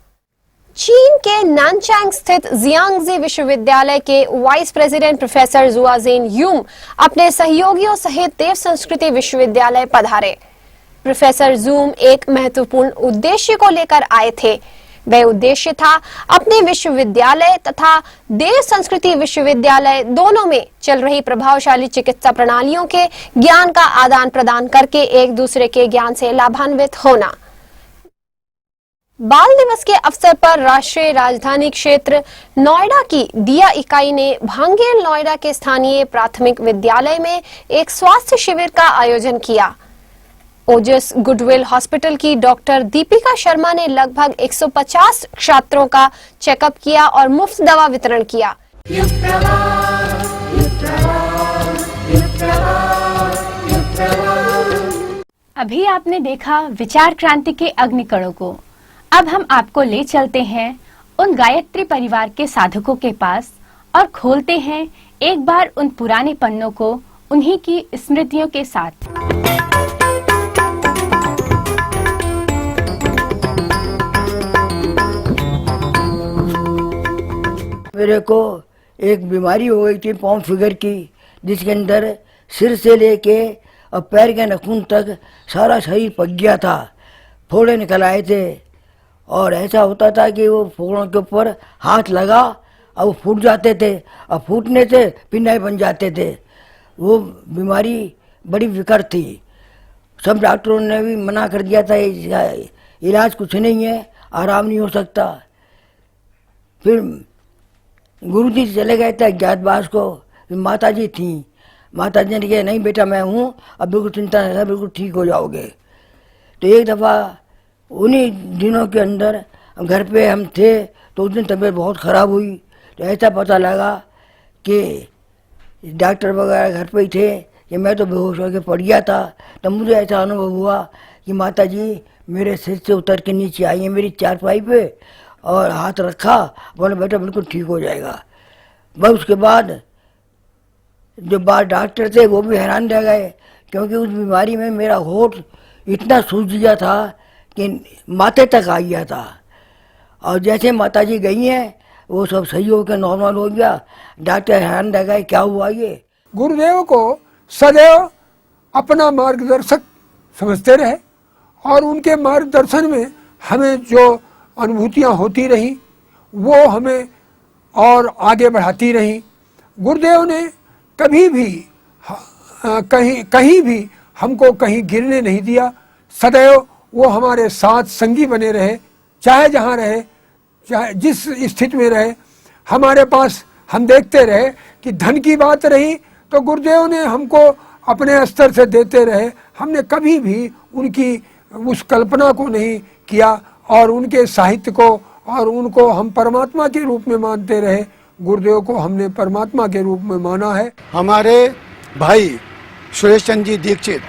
चीन के नानचांग स्थित जियांगजी विश्वविद्यालय के वाइस प्रेसिडेंट प्रोफेसर जुआजिन यूम अपने सहयोगियों सहित देव संस्कृति विश्वविद्यालय पधारे। प्रोफेसर जूम एक महत्वपूर्ण उद्देश्य को लेकर आए थे। वह उद्देश्य था अपने विश्वविद्यालय तथा देव संस्कृति विश्वविद्यालय दोनों में चल रही प्रभावशाली चिकित्सा प्रणालियों के ज्ञान का आदान प्रदान करके एक दूसरे के ज्ञान से लाभान्वित होना। बाल दिवस के अवसर पर राष्ट्रीय राजधानी क्षेत्र नोएडा की दिया इकाई ने भांगेर नोएडा के स्थानीय प्राथमिक विद्यालय में एक स्वास्थ्य शिविर का आयोजन किया। ओजस गुडविल हॉस्पिटल की डॉक्टर दीपिका शर्मा ने लगभग 150 छात्रों का चेकअप किया और मुफ्त दवा वितरण किया। अभी आपने देखा विचार क्रांति के अग्निकणों को। अब हम आपको ले चलते हैं उन गायत्री परिवार के साधकों के पास और खोलते हैं एक बार उन पुराने पन्नों को उन्हीं की स्मृतियों के साथ। मेरे को एक बीमारी हो गई थी पाँव फिगर की, जिसके अंदर सिर से लेके और पैर के नाखून तक सारा शरीर पक गया था। फोड़े निकल आए थे और ऐसा होता था कि वो फोड़ों के ऊपर हाथ लगा और वो फूट जाते थे और फूटने से पिनाई बन जाते थे। वो बीमारी बड़ी विकट थी। सब डॉक्टरों ने भी मना कर दिया था, इलाज कुछ नहीं है, आराम नहीं हो सकता। फिर गुरु जी चले गए थे अज्ञातवास को। माता जी थी, माता जी ने कहा नहीं बेटा मैं हूँ, अब बिल्कुल चिंता नहीं, बिल्कुल ठीक हो जाओगे। तो एक दफ़ा उन्हीं दिनों के अंदर घर पे हम थे तो उस दिन तबीयत बहुत ख़राब हुई। तो ऐसा पता लगा कि डॉक्टर वगैरह घर पे ही थे कि मैं तो बेहोश होकर पड़ गया था। तब मुझे ऐसा अनुभव हुआ कि माता जी मेरे सिर से उतर के नीचे आई हैं मेरी चारपाई पे और हाथ रखा, बोले बेटा बिल्कुल ठीक हो जाएगा। बस उसके बाद जो बाहर डॉक्टर थे वो भी हैरान रह गए, क्योंकि उस बीमारी में मेरा होठ इतना सूज गया था कि माथे तक आ गया था। और जैसे माता जी गई हैं वो सब सही हो के नॉर्मल हो गया। डॉक्टर हैरान रह गए क्या हुआ ये। गुरुदेव को सदैव अपना मार्गदर्शक समझते रहे और उनके मार्गदर्शन में हमें जो अनुभूतियाँ होती रहीं वो हमें और आगे बढ़ाती रहीं। गुरुदेव ने कभी भी कहीं भी हमको कहीं गिरने नहीं दिया। सदैव वो हमारे साथ संगी बने रहे, चाहे जहाँ रहे, चाहे जिस स्थिति में रहे। हमारे पास हम देखते रहे कि धन की बात रही तो गुरुदेव ने हमको अपने स्तर से देते रहे। हमने कभी भी उनकी उस कल्पना को नहीं किया और उनके साहित्य को और उनको हम परमात्मा के रूप में मानते रहे। गुरुदेव को हमने परमात्मा के रूप में माना है। हमारे भाई सुरेश चंद्र जी दीक्षित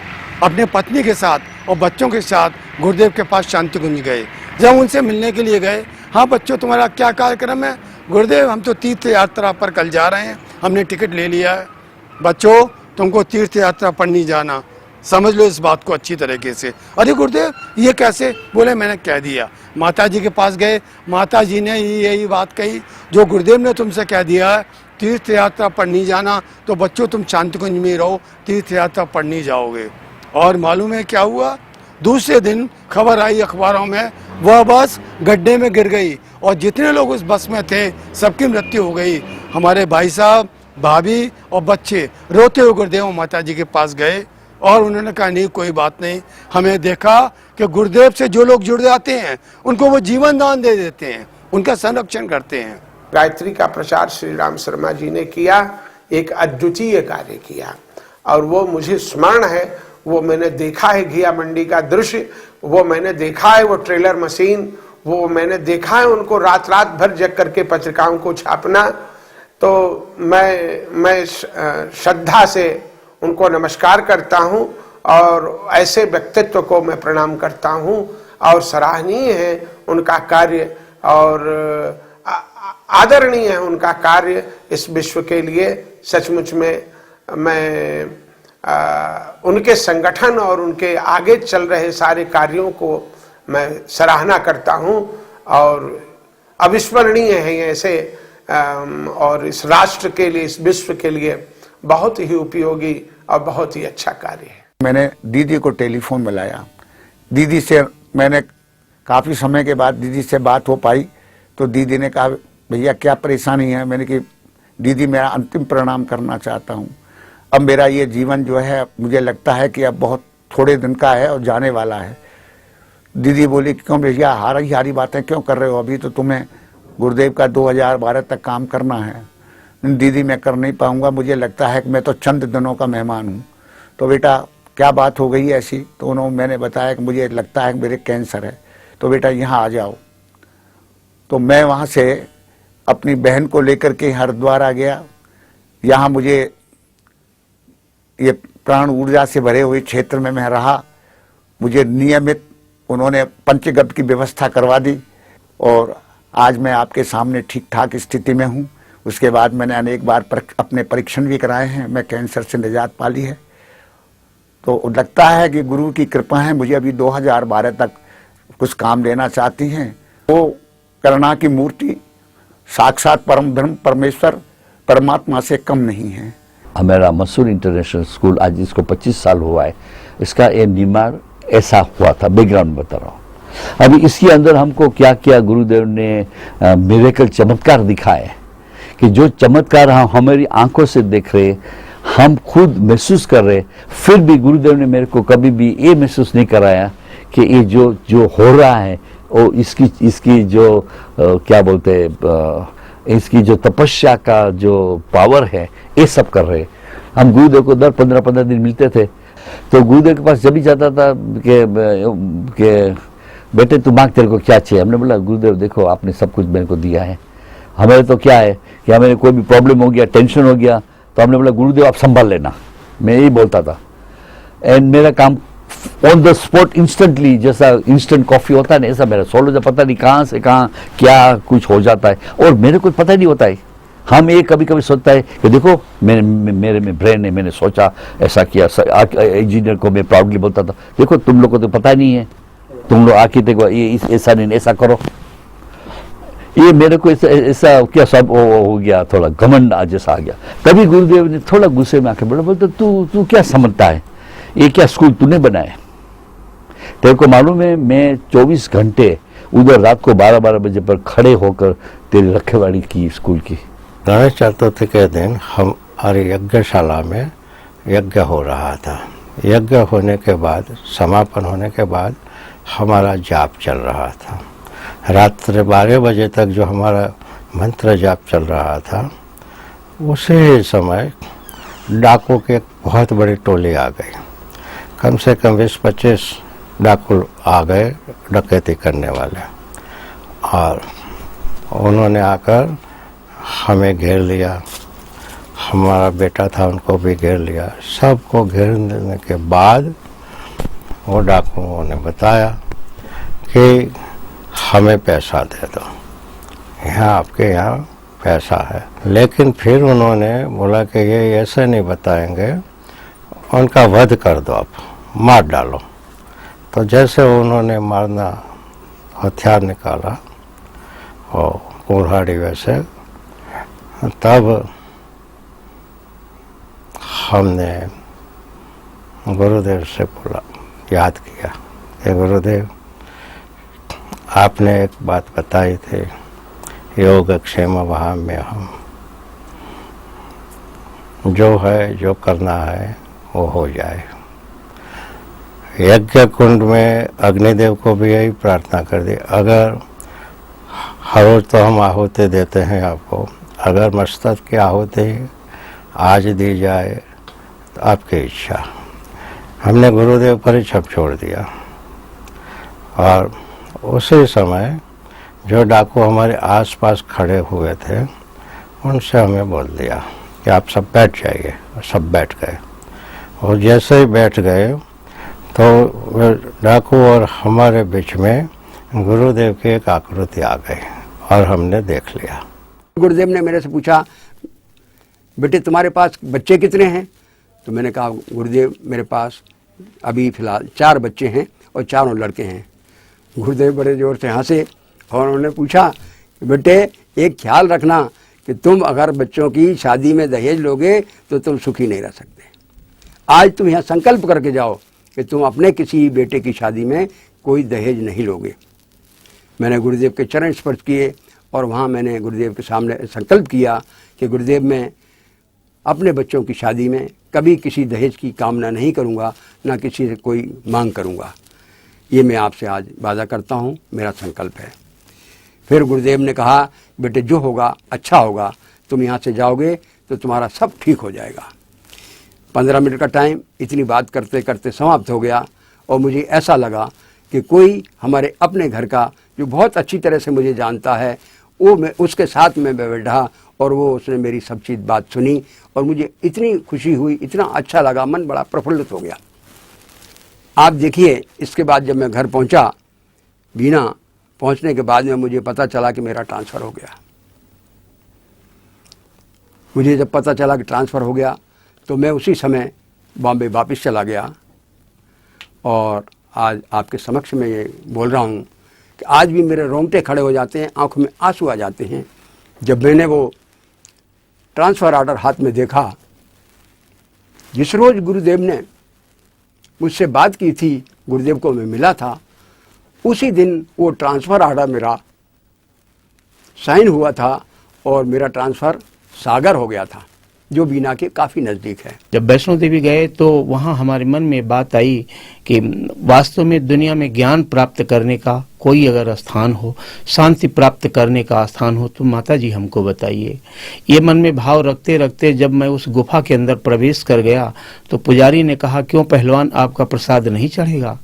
अपने पत्नी के साथ और बच्चों के साथ गुरुदेव के पास शांति कुंज गए। जब उनसे मिलने के लिए गए, हाँ बच्चों तुम्हारा क्या कार्यक्रम है? गुरुदेव हम तो तीर्थ यात्रा पर कल जा रहे हैं, हमने टिकट ले लिया है। बच्चों तुमको तीर्थ यात्रा पर नहीं जाना, समझ लो इस बात को अच्छी तरीके से। अरे गुरुदेव ये कैसे? बोले मैंने कह दिया। माता जी के पास गए, माता जी ने यही बात कही जो गुरुदेव ने तुमसे कह दिया है, तीर्थ यात्रा पर नहीं जाना, तो बच्चों तुम शांति कुंज में रहो, तीर्थ यात्रा पर नहीं जाओगे। और मालूम है क्या हुआ? दूसरे दिन खबर आई अखबारों में, वह बस गड्ढे में गिर गई और जितने लोग उस बस में थे सबकी मृत्यु हो गई। हमारे भाई साहब, भाभी और बच्चे रोते हुए गुरुदेव माता जी के पास गए और उन्होंने कहा नहीं कोई बात नहीं। हमें देखा कि गुरुदेव से जो लोग जुड़ जाते हैं उनको वो जीवन दान दे देते हैं, उनका संरक्षण करते हैं। गायत्री का प्रचार श्री राम शर्मा जी ने किया, एक अद्वितीय कार्य किया और वो मुझे स्मरण है। वो मैंने देखा है घिया मंडी का दृश्य, वो मैंने देखा है वो ट्रेलर मशीन, वो मैंने देखा है उनको रात रात भर जग करके पत्रिकाओं को छापना। तो मैं श्रद्धा से उनको नमस्कार करता हूं और ऐसे व्यक्तित्व को मैं प्रणाम करता हूं और सराहनीय है उनका कार्य और आदरणीय है उनका कार्य इस विश्व के लिए। सचमुच में मैं उनके संगठन और उनके आगे चल रहे सारे कार्यों को मैं सराहना करता हूं और अविस्मरणीय हैं ऐसे, और इस राष्ट्र के लिए, इस विश्व के लिए बहुत ही उपयोगी और बहुत ही अच्छा कार्य है। मैंने दीदी को टेलीफोन मिलाया, दीदी से मैंने काफ़ी समय के बाद दीदी से बात हो पाई, तो दीदी ने कहा भैया क्या परेशानी है। मैंने कि दीदी मेरा अंतिम प्रणाम करना चाहता हूँ, अब मेरा ये जीवन जो है मुझे लगता है कि अब बहुत थोड़े दिन का है और जाने वाला है। दीदी बोली क्यों भैया हारी बातें क्यों कर रहे हो, अभी तो तुम्हें गुरुदेव का 2012 तक काम करना है। दीदी मैं कर नहीं पाऊंगा, मुझे लगता है कि मैं तो चंद दिनों का मेहमान हूँ। तो बेटा क्या बात हो गई ऐसी, तो मैंने बताया कि मुझे लगता है कि मेरे कैंसर है, तो बेटा यहाँ आ जाओ। तो मैं वहाँ से अपनी बहन को लेकर के हरिद्वार आ गया। यहाँ मुझे ये प्राण ऊर्जा से भरे हुए क्षेत्र में मैं रहा। मुझे नियमित उन्होंने पंचगव्य की व्यवस्था करवा दी और आज मैं आपके सामने ठीक ठाक स्थिति में हूँ। उसके बाद मैंने अनेक बार अपने परीक्षण भी कराए हैं, मैं कैंसर से निजात पाली है। तो लगता है कि गुरु की कृपा है, मुझे अभी 2012 तक कुछ काम लेना चाहती हैं। वो करुणा की मूर्ति साक्षात परम धर्म परमेश्वर परमात्मा से कम नहीं है। हमारा मसूर इंटरनेशनल स्कूल आज इसको 25 साल हुआ है, इसका ये निर्माण ऐसा हुआ था, बैकग्राउंड बता रहा हूँ। अभी इसके अंदर हमको क्या क्या गुरुदेव ने मिरेकल चमत्कार दिखाए कि जो चमत्कार हम हमारी आंखों से देख रहे, हम खुद महसूस कर रहे, फिर भी गुरुदेव ने मेरे को कभी भी ये महसूस नहीं कराया कि ये जो हो रहा है वो इसकी जो क्या बोलते हैं, इसकी जो तपस्या का जो पावर है ये सब कर रहे। हम गुरुदेव को दर 15-15 दिन मिलते थे, तो गुरुदेव के पास जब भी जाता था कि बेटे तू मांग, तेरे को क्या चाहिए। हमने बोला गुरुदेव देखो आपने सब कुछ मेरे को दिया है, हमारे तो क्या है कि हमें कोई भी प्रॉब्लम हो गया, टेंशन हो गया, तो हमने बोला गुरुदेव आप संभाल लेना, मैं यही बोलता था। एंड मेरा काम ऑन द स्पॉट इंस्टेंटली, जैसा इंस्टेंट कॉफी होता है ना, ऐसा मेरा सोलो जब पता नहीं कहाँ से कहाँ क्या कुछ हो जाता है और मेरे को पता ही नहीं होता है। हम ये कभी कभी सोचता है कि देखो मेरे में ब्रेन है, मैंने सोचा ऐसा किया। इंजीनियर को मैं प्राउडली बोलता था देखो तुम लोग को तो पता नहीं है, तुम लोग आके देखो ये ऐसा नहीं ऐसा करो। ये मेरे को ऐसा क्या सब हो गया, थोड़ा घमंड जैसा आ गया। तभी गुरुदेव ने थोड़ा गुस्से में आके बोलते तू क्या समझता है, ये क्या स्कूल तूने बनाया? तेरे को मालूम है मैं 24 घंटे उधर रात को 12-12 बजे पर खड़े होकर तेरी रखवाली की स्कूल की। गणेश चतुर्थी के दिन हमारी यज्ञशाला में यज्ञ हो रहा था। यज्ञ होने के बाद, समापन होने के बाद हमारा जाप चल रहा था। रात्रि 12 बजे तक जो हमारा मंत्र जाप चल रहा था, उसी समय डाकू की एक बहुत बड़ी टोली आ गई। कम से कम 20-25 डाकू आ गए डकैती करने वाले, और उन्होंने आकर हमें घेर लिया। हमारा बेटा था उनको भी घेर लिया। सबको घेरने के बाद वो डाकुओं ने बताया कि हमें पैसा दे दो, यहाँ आपके यहाँ पैसा है। लेकिन फिर उन्होंने बोला कि ये ऐसे नहीं बताएंगे, उनका वध कर दो, आप मार डालो। तो जैसे उन्होंने मारना हथियार निकाला और कुल्हाड़ी वैसे, तब हमने गुरुदेव से बोला, याद किया कि गुरुदेव आपने एक बात बताई थी, योग क्षेम वहाँ में हम, जो है जो करना है वो हो जाए। यज्ञ कुंड में अग्निदेव को भी यही प्रार्थना कर दी, अगर हर रोज तो हम आहुति देते हैं आपको, अगर मस्तक की आहुति आज दी जाए तो आपकी इच्छा। हमने गुरुदेव पर ही छप छोड़ दिया, और उसी समय जो डाकू हमारे आसपास खड़े हुए थे उनसे हमें बोल दिया कि आप सब बैठ जाइए। सब बैठ गए, और जैसे ही बैठ गए तो डाकू और हमारे बीच में गुरुदेव की एक आकृति आ गई और हमने देख लिया। गुरुदेव ने मेरे से पूछा, बेटे तुम्हारे पास बच्चे कितने हैं? तो मैंने कहा गुरुदेव मेरे पास अभी फ़िलहाल 4 बच्चे हैं और चारों लड़के हैं। गुरुदेव बड़े ज़ोर से हंसे और उन्होंने पूछा बेटे एक ख्याल रखना कि तुम अगर बच्चों की शादी में दहेज लोगे तो तुम सुखी नहीं रह सकते। आज तुम यहाँ संकल्प करके जाओ कि तुम अपने किसी बेटे की शादी में कोई दहेज नहीं लोगे। मैंने गुरुदेव के चरण स्पर्श किए और वहाँ मैंने गुरुदेव के सामने संकल्प किया कि गुरुदेव मैं अपने बच्चों की शादी में कभी किसी दहेज की कामना नहीं करूँगा, ना किसी से कोई मांग करूँगा। ये मैं आपसे आज वादा करता हूँ, मेरा संकल्प है। फिर गुरुदेव ने कहा बेटे जो होगा अच्छा होगा, तुम यहाँ से जाओगे तो तुम्हारा सब ठीक हो जाएगा। 15 मिनट का टाइम इतनी बात करते करते समाप्त हो गया और मुझे ऐसा लगा कि कोई हमारे अपने घर का जो बहुत अच्छी तरह से मुझे जानता है वो मैं उसके साथ में बैठा और वो उसने मेरी सब चीज़ बात सुनी और मुझे इतनी खुशी हुई, इतना अच्छा लगा, मन बड़ा प्रफुल्लित हो गया। आप देखिए इसके बाद जब मैं घर पहुंचा, बीना पहुंचने के बाद में मुझे पता चला कि मेरा ट्रांसफ़र हो गया। मुझे जब पता चला कि ट्रांसफ़र हो गया तो मैं उसी समय बॉम्बे वापस चला गया और आज आपके समक्ष में ये बोल रहा हूँ कि आज भी मेरे रोंगटे खड़े हो जाते हैं, आंखों में आंसू आ जाते हैं जब मैंने वो ट्रांसफ़र ऑर्डर हाथ में देखा। जिस रोज़ गुरुदेव ने मुझसे बात की थी, गुरुदेव को मैं मिला था, उसी दिन वो ट्रांसफ़र ऑर्डर मेरा साइन हुआ था और मेरा ट्रांसफ़र सागर हो गया था, जो बीना के काफ़ी नज़दीक है। जब वैष्णो देवी गए तो वहाँ हमारे मन में बात आई कि वास्तव में दुनिया में ज्ञान प्राप्त करने का कोई अगर स्थान हो, शांति प्राप्त करने का स्थान हो तो माता जी हमको बताइए। ये मन में भाव रखते रखते जब मैं उस गुफा के अंदर प्रवेश कर गया तो पुजारी ने कहा क्यों पहलवान आपका प्रसाद नहीं चढ़ेगा?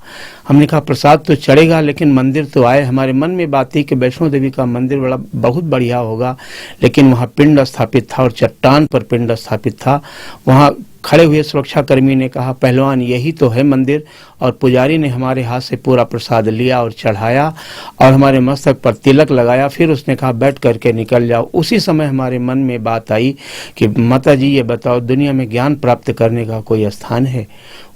हमने कहा प्रसाद तो चढ़ेगा लेकिन मंदिर तो आए। हमारे मन में बात थी कि वैष्णो देवी का मंदिर बहुत बढ़िया होगा, लेकिन वहाँ पिंड स्थापित था और चट्टान पर पिंड स्थापित था। वहाँ खड़े हुए सुरक्षाकर्मी ने कहा पहलवान यही तो है मंदिर, और पुजारी ने हमारे हाथ से पूरा प्रसाद लिया और चढ़ाया और हमारे मस्तक पर तिलक लगाया। फिर उसने कहा बैठ करके निकल जाओ। उसी समय हमारे मन में बात आई कि माता जी ये बताओ दुनिया में ज्ञान प्राप्त करने का कोई स्थान है?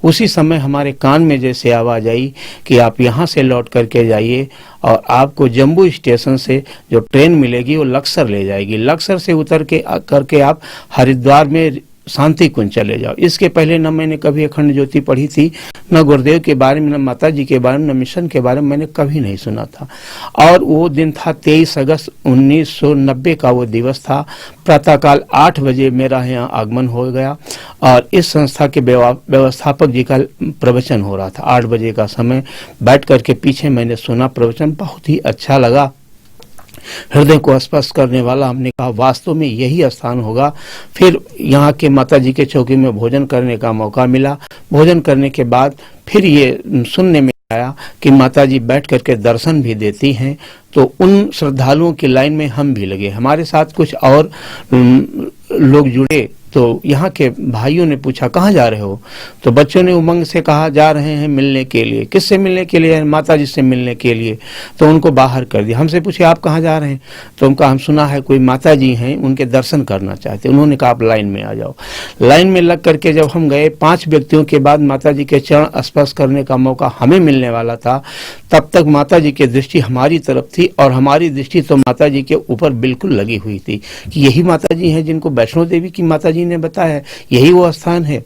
उसी समय हमारे कान में जैसे आवाज़ आई कि आप यहाँ से लौट करके जाइए और आपको जम्मू स्टेशन से जो ट्रेन मिलेगी वो लक्सर ले जाएगी। लक्सर से उतर के करके आप हरिद्वार में शांति कुंज चले जाओ। इसके पहले न मैंने कभी अखंड ज्योति पढ़ी थी, न गुरुदेव के बारे में, न माता जी के बारे में, न मिशन के बारे में मैंने कभी नहीं सुना था। और वो दिन था 23 अगस्त 1990 का वो दिवस था। प्रातःकाल 8 बजे मेरा यहाँ आगमन हो गया और इस संस्था के व्यवस्थापक जी का प्रवचन हो रहा था। 8 बजे का समय बैठ करके पीछे मैंने सुना प्रवचन, बहुत ही अच्छा लगा, हृदय को स्पर्श करने वाला। हमने कहा वास्तव में यही स्थान होगा। फिर यहाँ के माता जी के चौकी में भोजन करने का मौका मिला। भोजन करने के बाद फिर ये सुनने में आया कि माता जी बैठ करके दर्शन भी देती हैं, तो उन श्रद्धालुओं की लाइन में हम भी लगे। हमारे साथ कुछ और लोग जुड़े तो यहाँ के भाइयों ने पूछा कहाँ जा रहे हो? तो बच्चों ने उमंग से कहा जा रहे हैं मिलने के लिए। किससे मिलने के लिए? माता जी से मिलने के लिए। तो उनको बाहर कर दिया। हमसे पूछे आप कहाँ जा रहे हैं? तो उनका हम सुना है कोई माता जी हैं, उनके दर्शन करना चाहते। उन्होंने कहा आप लाइन में आ जाओ। लाइन में लग करके जब हम गए, 5 व्यक्तियों के बाद माता जी के चरण स्पर्श करने का मौका हमें मिलने वाला था। तब तक माता जी की दृष्टि हमारी तरफ थी और हमारी दृष्टि तो माता जी के ऊपर बिल्कुल लगी हुई थी कि यही माता जी हैं जिनको वैष्णो देवी की माता जी ने बताया, यही वो स्थान है।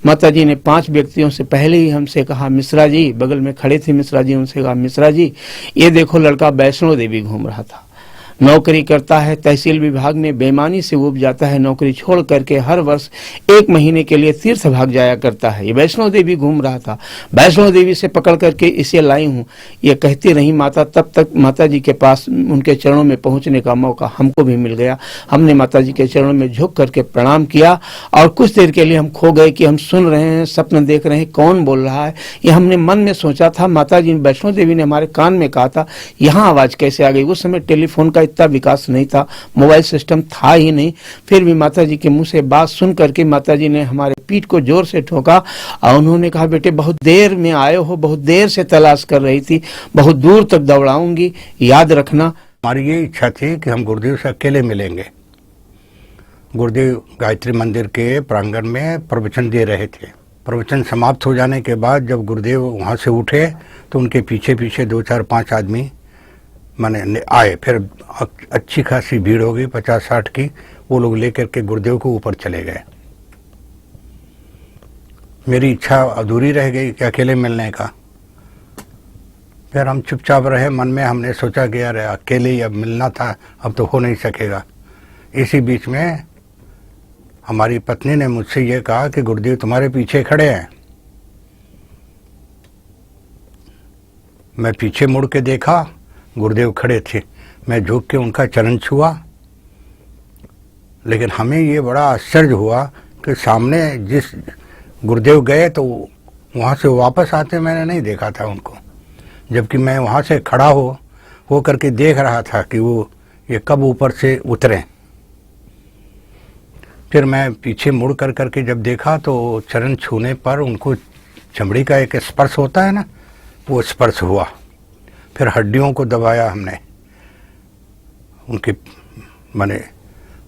माता जी ने 5 व्यक्तियों से पहले ही हमसे कहा, मिश्रा जी, बगल में खड़े थे मिश्रा जी, उनसे कहा मिश्रा जी ये देखो लड़का वैष्णो देवी घूम रहा था, नौकरी करता है, तहसील विभाग में बेईमानी से उब जाता है, नौकरी छोड़ करके हर वर्ष 1 महीने के लिए तीर्थ भाग जाया करता है। ये वैष्णो देवी घूम रहा था, वैष्णो देवी से पकड़ करके इसे लाई हूँ। ये कहती रही माता। तब तक माता जी के पास उनके चरणों में पहुँचने का मौका हमको भी मिल गया। हमने माता जी के चरणों में झुक करके प्रणाम किया और कुछ देर के लिए हम खो गए कि हम सुन रहे हैं, सपन देख रहे हैं, कौन बोल रहा है। ये हमने मन में सोचा था। माता जी वैष्णो देवी ने हमारे कान में कहा था, यहाँ आवाज़ कैसे आ गई? उस समय टेलीफोन का इतना विकास नहीं था, मोबाइल सिस्टम था ही नहीं। फिर भी माता जी के मुंह से बात सुन करके माता जी ने हमारे पीठ को जोर से ठोका और उन्होंने कहा बेटे बहुत देर में आए हो, बहुत देर से तलाश कर रही थी, बहुत दूर तक दौड़ाऊंगी, याद रखना। हमारी ये इच्छा थी कि हम गुरुदेव से अकेले मिलेंगे। गुरुदेव गायत्री मंदिर के प्रांगण में प्रवचन दे रहे थे। प्रवचन समाप्त हो जाने के बाद जब गुरुदेव वहाँ से उठे तो उनके पीछे पीछे 2, 4, 5 आदमी माने आए, फिर अच्छी खासी भीड़ हो गई 50-60 की, वो लोग लेकर के गुरुदेव को ऊपर चले गए। मेरी इच्छा अधूरी रह गई कि अकेले मिलने का। फिर हम चुपचाप रहे, मन में हमने सोचा कि यार अकेले ही अब मिलना था, अब तो हो नहीं सकेगा। इसी बीच में हमारी पत्नी ने मुझसे ये कहा कि गुरुदेव तुम्हारे पीछे खड़े हैं। मैं पीछे मुड़ के देखा, गुरुदेव खड़े थे। मैं झुक के उनका चरण छुआ, लेकिन हमें ये बड़ा आश्चर्य हुआ कि सामने जिस गुरुदेव गए तो वहाँ से वापस आते मैंने नहीं देखा था उनको, जबकि मैं वहाँ से खड़ा हो करके देख रहा था कि वो ये कब ऊपर से उतरे। फिर मैं पीछे मुड़ करके जब देखा तो चरण छूने पर उनको चमड़ी का एक स्पर्श होता है ना, वो स्पर्श हुआ। फिर हड्डियों को दबाया हमने, उनके माने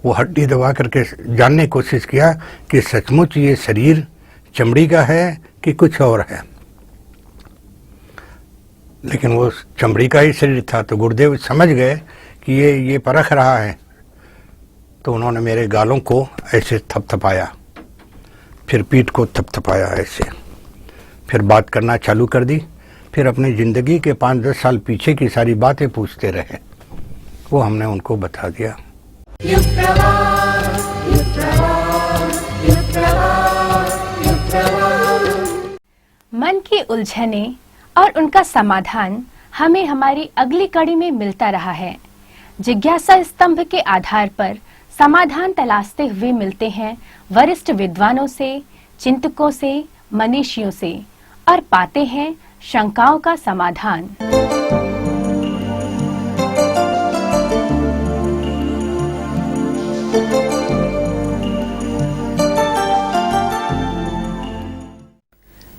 वो हड्डी दबा करके जानने की कोशिश किया कि सचमुच ये शरीर चमड़ी का है कि कुछ और है। लेकिन वो चमड़ी का ही शरीर था। तो गुरुदेव समझ गए कि ये परख रहा है, तो उन्होंने मेरे गालों को ऐसे थपथपाया, फिर पीठ को थपथपाया ऐसे, फिर बात करना चालू कर दी। फिर अपनी ज़िंदगी के 5-10 साल पीछे की सारी बातें पूछते रहे, वो हमने उनको बता दिया। मन की उलझने और उनका समाधान हमें हमारी अगली कड़ी में मिलता रहा है। जिज्ञासा स्तंभ के आधार पर समाधान तलाशते हुए मिलते हैं वरिष्ठ विद्वानों से, चिंतकों से, मनीषियों से, और पाते हैं शंकाओं का समाधान।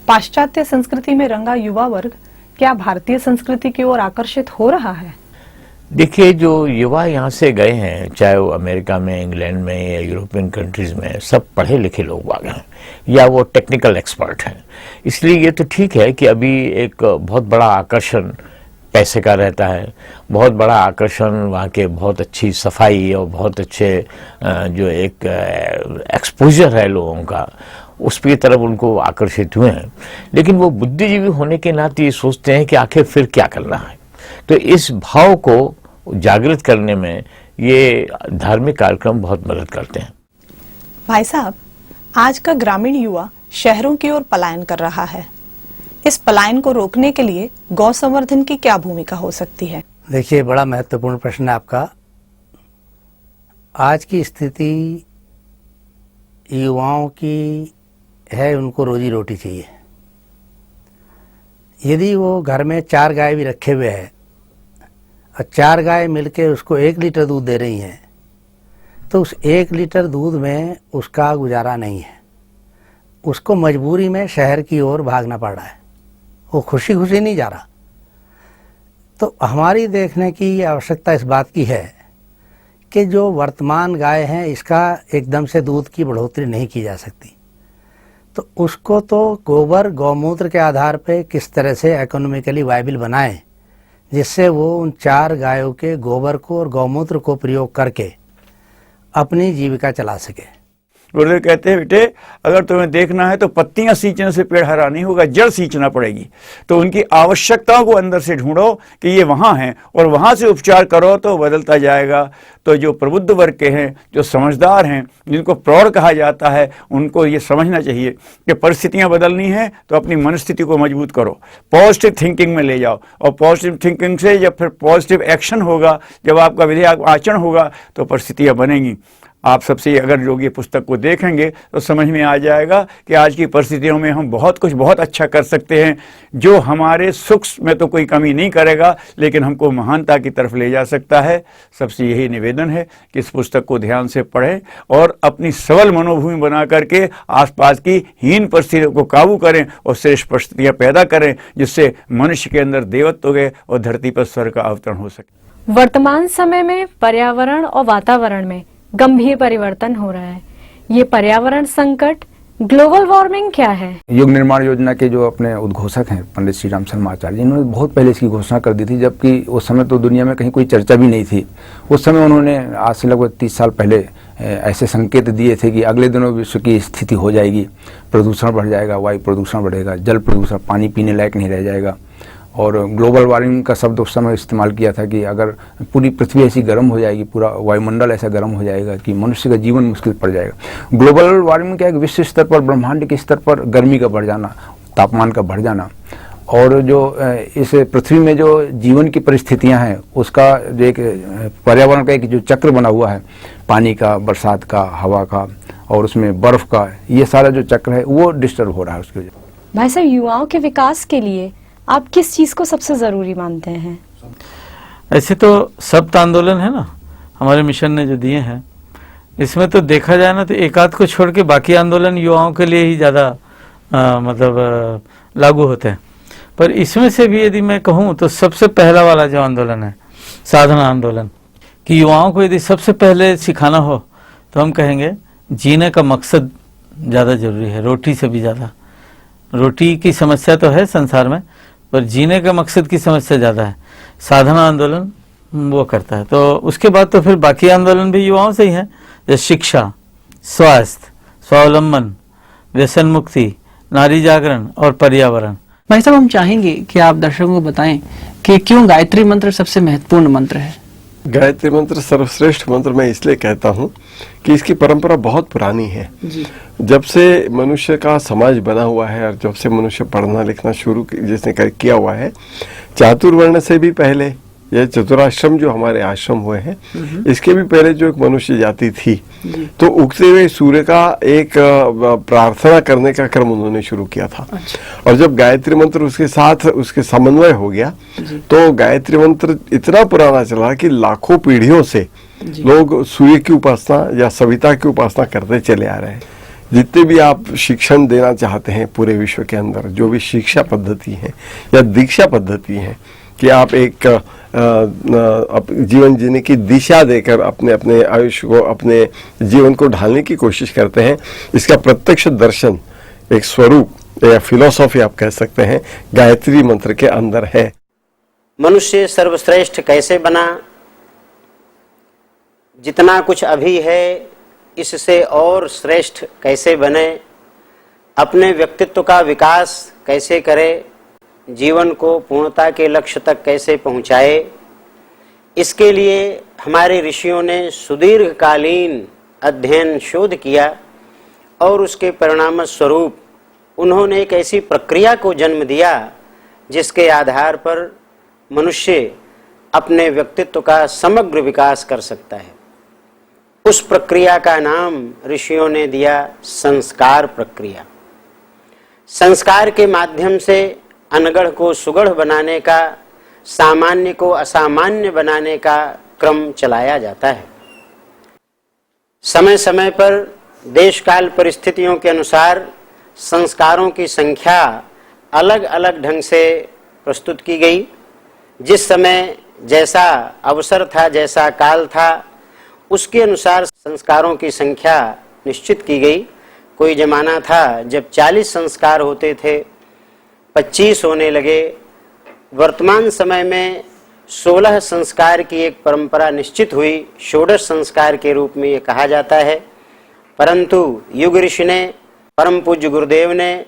पाश्चात्य संस्कृति में रंगा युवा वर्ग क्या भारतीय संस्कृति की ओर आकर्षित हो रहा है? देखिए, जो युवा यहाँ से गए हैं, चाहे वो अमेरिका में, इंग्लैंड में या यूरोपियन कंट्रीज में, सब पढ़े लिखे लोग आ गए हैं या वो टेक्निकल एक्सपर्ट हैं। इसलिए ये तो ठीक है कि अभी एक बहुत बड़ा आकर्षण पैसे का रहता है, बहुत बड़ा आकर्षण वहाँ के बहुत अच्छी सफाई और बहुत अच्छे जो एक एक्सपोजर है लोगों का, उसकी तरफ उनको आकर्षित हुए हैं। लेकिन वो बुद्धिजीवी होने के नाते ये सोचते हैं कि आखिर फिर क्या करना है। तो इस भाव को जागृत करने में ये धार्मिक कार्यक्रम बहुत मदद करते हैं। भाई साहब, आज का ग्रामीण युवा शहरों की ओर पलायन कर रहा है। इस पलायन को रोकने के लिए गौ संवर्धन की क्या भूमिका हो सकती है? देखिए, बड़ा महत्वपूर्ण प्रश्न है आपका। आज की स्थिति युवाओं की है, उनको रोजी रोटी चाहिए। यदि वो घर में 4 गाय भी रखे हुए हैं और 4 गाय मिलके उसको 1 लीटर दूध दे रही हैं, तो उस 1 लीटर दूध में उसका गुजारा नहीं है। उसको मजबूरी में शहर की ओर भागना पड़ रहा है, वो खुशी खुशी नहीं जा रहा। तो हमारी देखने की आवश्यकता इस बात की है कि जो वर्तमान गाय हैं, इसका एकदम से दूध की बढ़ोतरी नहीं की जा सकती। तो उसको तो गोबर गौमूत्र के आधार पे किस तरह से इकोनॉमिकली वायबल बनाएं, जिससे वो उन 4 गायों के गोबर को और गौमूत्र को प्रयोग करके अपनी जीविका चला सके। गुरुदेव कहते हैं, बेटे अगर तुम्हें देखना है तो पत्तियां सींचने से पेड़ हरा नहीं होगा, जड़ सींचना पड़ेगी। तो उनकी आवश्यकताओं को अंदर से ढूंढो कि ये वहाँ हैं और वहाँ से उपचार करो तो बदलता जाएगा। तो जो प्रबुद्ध वर्ग के हैं, जो समझदार हैं, जिनको प्रौढ़ कहा जाता है, उनको ये समझना चाहिए कि परिस्थितियाँ बदलनी है तो अपनी मनस्थिति को मजबूत करो, पॉजिटिव थिंकिंग में ले जाओ, और पॉजिटिव थिंकिंग से जब फिर पॉजिटिव एक्शन होगा, जब आपका विधेयक आचरण होगा तो परिस्थितियाँ बनेंगी। आप सबसे अगर जो ये पुस्तक को देखेंगे तो समझ में आ जाएगा कि आज की परिस्थितियों में हम बहुत कुछ बहुत अच्छा कर सकते हैं, जो हमारे सुख में तो कोई कमी नहीं करेगा, लेकिन हमको महानता की तरफ ले जा सकता है। सबसे यही निवेदन है कि इस पुस्तक को ध्यान से पढ़ें और अपनी सबल मनोभूमि बना करके आसपास की हीन परिस्थितियों को काबू करें और श्रेष्ठ परिस्थितियाँ पैदा करें, जिससे मनुष्य के अंदर देवत्व हो गए और धरती पर स्वर्ग का अवतरण हो सके। वर्तमान समय में पर्यावरण और वातावरण में गंभीर परिवर्तन हो रहा है। ये पर्यावरण संकट ग्लोबल वार्मिंग क्या है? युग निर्माण योजना के जो अपने उद्घोषक हैं पंडित श्री राम शर्मा आचार्य जी, इन्होंने बहुत पहले इसकी घोषणा कर दी थी, जबकि उस समय तो दुनिया में कहीं कोई चर्चा भी नहीं थी। उस समय उन्होंने आज से लगभग 30 साल पहले ऐसे संकेत दिए थे कि अगले दिनों विश्व की स्थिति हो जाएगी, प्रदूषण बढ़ जाएगा, वायु प्रदूषण बढ़ेगा, जल प्रदूषण, पानी पीने लायक नहीं रह जाएगा। और ग्लोबल वार्मिंग का शब्द उस समय इस्तेमाल किया था कि अगर पूरी पृथ्वी ऐसी गर्म हो जाएगी, पूरा वायुमंडल ऐसा गर्म हो जाएगा कि मनुष्य का जीवन मुश्किल पड़ जाएगा। ग्लोबल वार्मिंग क्या है, विश्व स्तर पर, ब्रह्मांड के स्तर पर गर्मी का बढ़ जाना, तापमान का बढ़ जाना, और जो इस पृथ्वी में जो जीवन की परिस्थितियां हैं उसका जो एक पर्यावरण का एक जो चक्र बना हुआ है, पानी का, बरसात का, हवा का और उसमें बर्फ का, ये सारा जो चक्र है वो डिस्टर्ब हो रहा है उसकी वजह। भाई साहब, युवाओं के विकास के लिए आप किस चीज को सबसे जरूरी मानते हैं? ऐसे तो सप्त आंदोलन है ना हमारे मिशन ने जो दिए हैं, इसमें तो देखा जाए ना तो एक आध को छोड़ के बाकी आंदोलन युवाओं के लिए ही ज़्यादा लागू होते हैं। पर इसमें से भी यदि मैं कहूँ तो सबसे पहला वाला जो आंदोलन है, साधना आंदोलन, कि युवाओं को यदि सबसे पहले सिखाना हो तो हम कहेंगे जीने का मकसद ज़्यादा जरूरी है, रोटी से भी ज़्यादा। रोटी की समस्या तो है संसार में, पर जीने के मकसद की समस्या ज़्यादा है। साधना आंदोलन वो करता है। तो उसके बाद तो फिर बाकी आंदोलन भी युवाओं से ही हैं, जैसे शिक्षा, स्वास्थ्य, स्वावलंबन, व्यसन मुक्ति, नारी जागरण और पर्यावरण। भाई साहब, हम चाहेंगे कि आप दर्शकों को बताएं कि क्यों गायत्री मंत्र सबसे महत्वपूर्ण मंत्र है। गायत्री मंत्र सर्वश्रेष्ठ मंत्र मैं इसलिए कहता हूँ कि इसकी परंपरा बहुत पुरानी है जी। जब से मनुष्य का समाज बना हुआ है और जब से मनुष्य पढ़ना लिखना शुरू जिसने किया हुआ है, चातुर्वर्ण से भी पहले, ये चतुराश्रम जो हमारे आश्रम हुए हैं, इसके भी पहले जो एक मनुष्य जाति थी, तो उगते हुए सूर्य का एक प्रार्थना करने का क्रम उन्होंने शुरू किया था। और जब गायत्री मंत्र उसके साथ उसके समन्वय हो गया, तो गायत्री मंत्र इतना पुराना चला कि लाखों पीढ़ियों से लोग सूर्य की उपासना या सविता की उपासना करते चले आ रहे हैं। जितने भी आप शिक्षण देना चाहते हैं पूरे विश्व के अंदर, जो भी शिक्षा पद्धति है या दीक्षा पद्धति है, कि आप एक जीवन जीने की दिशा देकर अपने अपने आयुष्य को, अपने जीवन को ढालने की कोशिश करते हैं, इसका प्रत्यक्ष दर्शन, एक स्वरूप या फिलॉसफी आप कह सकते हैं, गायत्री मंत्र के अंदर है। मनुष्य सर्वश्रेष्ठ कैसे बना, जितना कुछ अभी है इससे और श्रेष्ठ कैसे बने, अपने व्यक्तित्व का विकास कैसे करे, जीवन को पूर्णता के लक्ष्य तक कैसे पहुंचाए, इसके लिए हमारे ऋषियों ने सुदीर्घकालीन अध्ययन शोध किया और उसके परिणाम स्वरूप उन्होंने एक ऐसी प्रक्रिया को जन्म दिया जिसके आधार पर मनुष्य अपने व्यक्तित्व का समग्र विकास कर सकता है। उस प्रक्रिया का नाम ऋषियों ने दिया संस्कार प्रक्रिया। संस्कार के माध्यम से अनगढ़ को सुगढ़ बनाने का, सामान्य को असामान्य बनाने का क्रम चलाया जाता है। समय समय पर देश काल परिस्थितियों के अनुसार संस्कारों की संख्या अलग अलग ढंग से प्रस्तुत की गई। जिस समय जैसा अवसर था, जैसा काल था, उसके अनुसार संस्कारों की संख्या निश्चित की गई। कोई जमाना था जब 40 संस्कार होते थे, 25 होने लगे। वर्तमान समय में 16 संस्कार की एक परंपरा निश्चित हुई, षोडश संस्कार के रूप में ये कहा जाता है। परंतु युग ऋषि ने, परम पूज्य गुरुदेव ने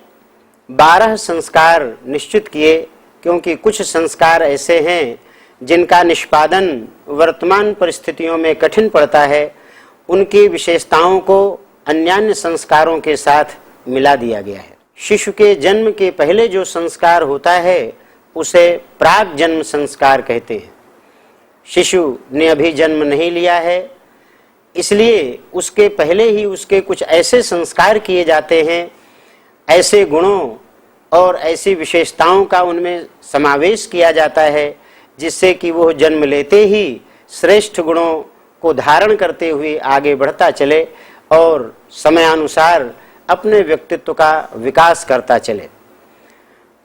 12 संस्कार निश्चित किए, क्योंकि कुछ संस्कार ऐसे हैं जिनका निष्पादन वर्तमान परिस्थितियों में कठिन पड़ता है। उनकी विशेषताओं को अन्यान्य संस्कारों के साथ मिला दिया गया है। शिशु के जन्म के पहले जो संस्कार होता है उसे प्राक जन्म संस्कार कहते हैं। शिशु ने अभी जन्म नहीं लिया है, इसलिए उसके पहले ही उसके कुछ ऐसे संस्कार किए जाते हैं, ऐसे गुणों और ऐसी विशेषताओं का उनमें समावेश किया जाता है जिससे कि वो जन्म लेते ही श्रेष्ठ गुणों को धारण करते हुए आगे बढ़ता चले और समयानुसार अपने व्यक्तित्व का विकास करता चले।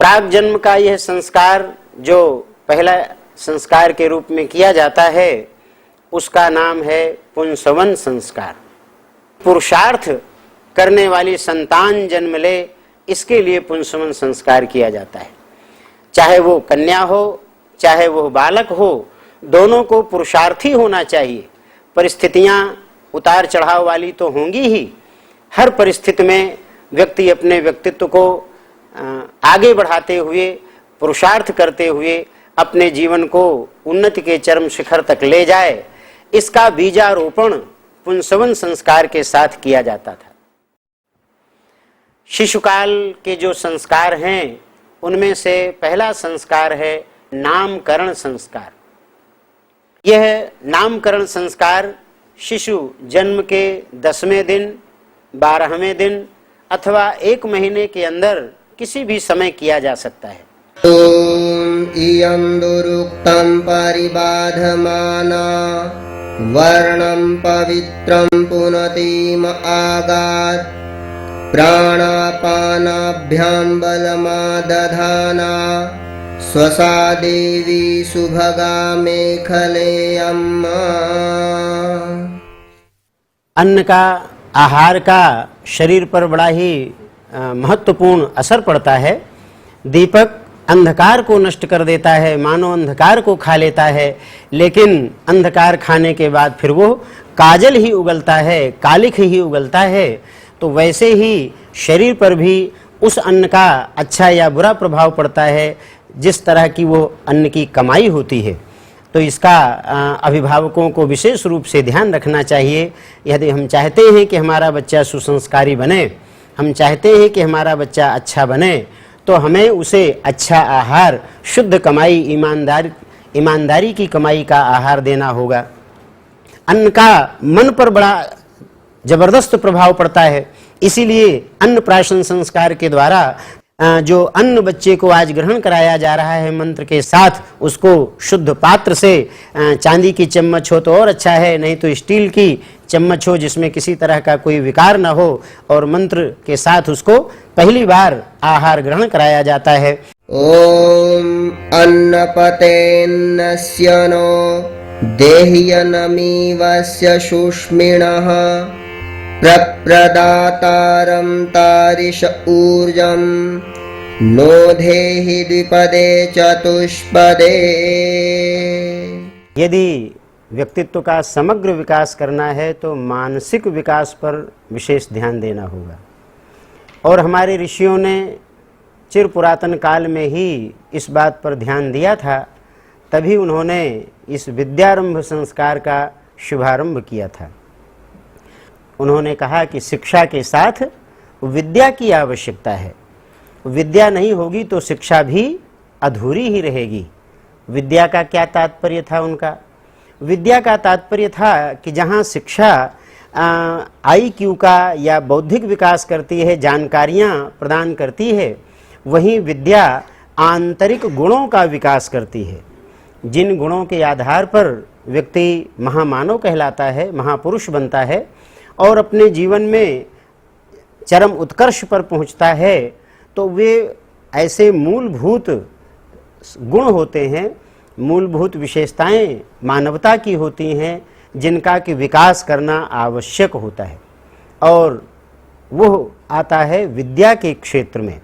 प्राक जन्म का यह संस्कार जो पहला संस्कार के रूप में किया जाता है, उसका नाम है पुंसवन संस्कार। पुरुषार्थ करने वाली संतान जन्म ले, इसके लिए पुंसवन संस्कार किया जाता है। चाहे वो कन्या हो चाहे वो बालक हो, दोनों को पुरुषार्थी होना चाहिए। परिस्थितियां उतार चढ़ाव वाली तो होंगी ही, हर परिस्थिति में व्यक्ति अपने व्यक्तित्व को आगे बढ़ाते हुए, पुरुषार्थ करते हुए अपने जीवन को उन्नति के चरम शिखर तक ले जाए, इसका बीजारोपण पुंसवन संस्कार के साथ किया जाता था। शिशुकाल के जो संस्कार हैं उनमें से पहला संस्कार है नामकरण संस्कार। यह नामकरण संस्कार शिशु जन्म के 10वें दिन, 12वें दिन अथवा 1 महीने के अंदर किसी भी समय किया जा सकता है। इयं दुरुक्तं परिबाधमाना वर्णं पवित्रं पुनतिम आगात् प्राणापानाभ्यां बलमादधाना स्वसा देवी सुभगा मेखले अम्मा। अन्न का, आहार का शरीर पर बड़ा ही महत्वपूर्ण असर पड़ता है। दीपक अंधकार को नष्ट कर देता है, मानो अंधकार को खा लेता है, लेकिन अंधकार खाने के बाद फिर वो काजल ही उगलता है, कालिख ही उगलता है। तो वैसे ही शरीर पर भी उस अन्न का अच्छा या बुरा प्रभाव पड़ता है जिस तरह की वो अन्न की कमाई होती है। तो इसका अभिभावकों को विशेष रूप से ध्यान रखना चाहिए। यदि हम चाहते हैं कि हमारा बच्चा सुसंस्कारी बने, हम चाहते हैं कि हमारा बच्चा अच्छा बने, तो हमें उसे अच्छा आहार, शुद्ध कमाई, ईमानदारी की कमाई का आहार देना होगा। अन्न का मन पर बड़ा जबरदस्त प्रभाव पड़ता है, इसीलिए अन्नप्राशन संस्कार के द्वारा जो अन्न बच्चे को आज ग्रहण कराया जा रहा है मंत्र के साथ, उसको शुद्ध पात्र से, चांदी की चम्मच हो तो और अच्छा है, नहीं तो स्टील की चम्मच हो जिसमें किसी तरह का कोई विकार न हो, और मंत्र के साथ उसको पहली बार आहार ग्रहण कराया जाता है। ओम अन्नपतेन्नस्य नो देह्यनमीवस्य शुष्मिणः प्रप्रदातारं तारिश ऊर्जं नो धेहि द्विपदे चतुष्पदे। यदि व्यक्तित्व का समग्र विकास करना है तो मानसिक विकास पर विशेष ध्यान देना होगा। और हमारे ऋषियों ने चिर पुरातन काल में ही इस बात पर ध्यान दिया था, तभी उन्होंने इस विद्यारंभ संस्कार का शुभारंभ किया था। उन्होंने कहा कि शिक्षा के साथ विद्या की आवश्यकता है। विद्या नहीं होगी तो शिक्षा भी अधूरी ही रहेगी। विद्या का क्या तात्पर्य था उनका? विद्या का तात्पर्य था कि जहाँ शिक्षा IQ का या बौद्धिक विकास करती है, जानकारियाँ प्रदान करती है, वहीं विद्या आंतरिक गुणों का विकास करती है। जिन गुणों के आधार पर व्यक्ति महामानव कहलाता है, महापुरुष बनता है और अपने जीवन में चरम उत्कर्ष पर पहुंचता है, तो वे ऐसे मूलभूत गुण होते हैं, मूलभूत विशेषताएं मानवता की होती हैं, जिनका कि विकास करना आवश्यक होता है। और वो आता है विद्या के क्षेत्र में।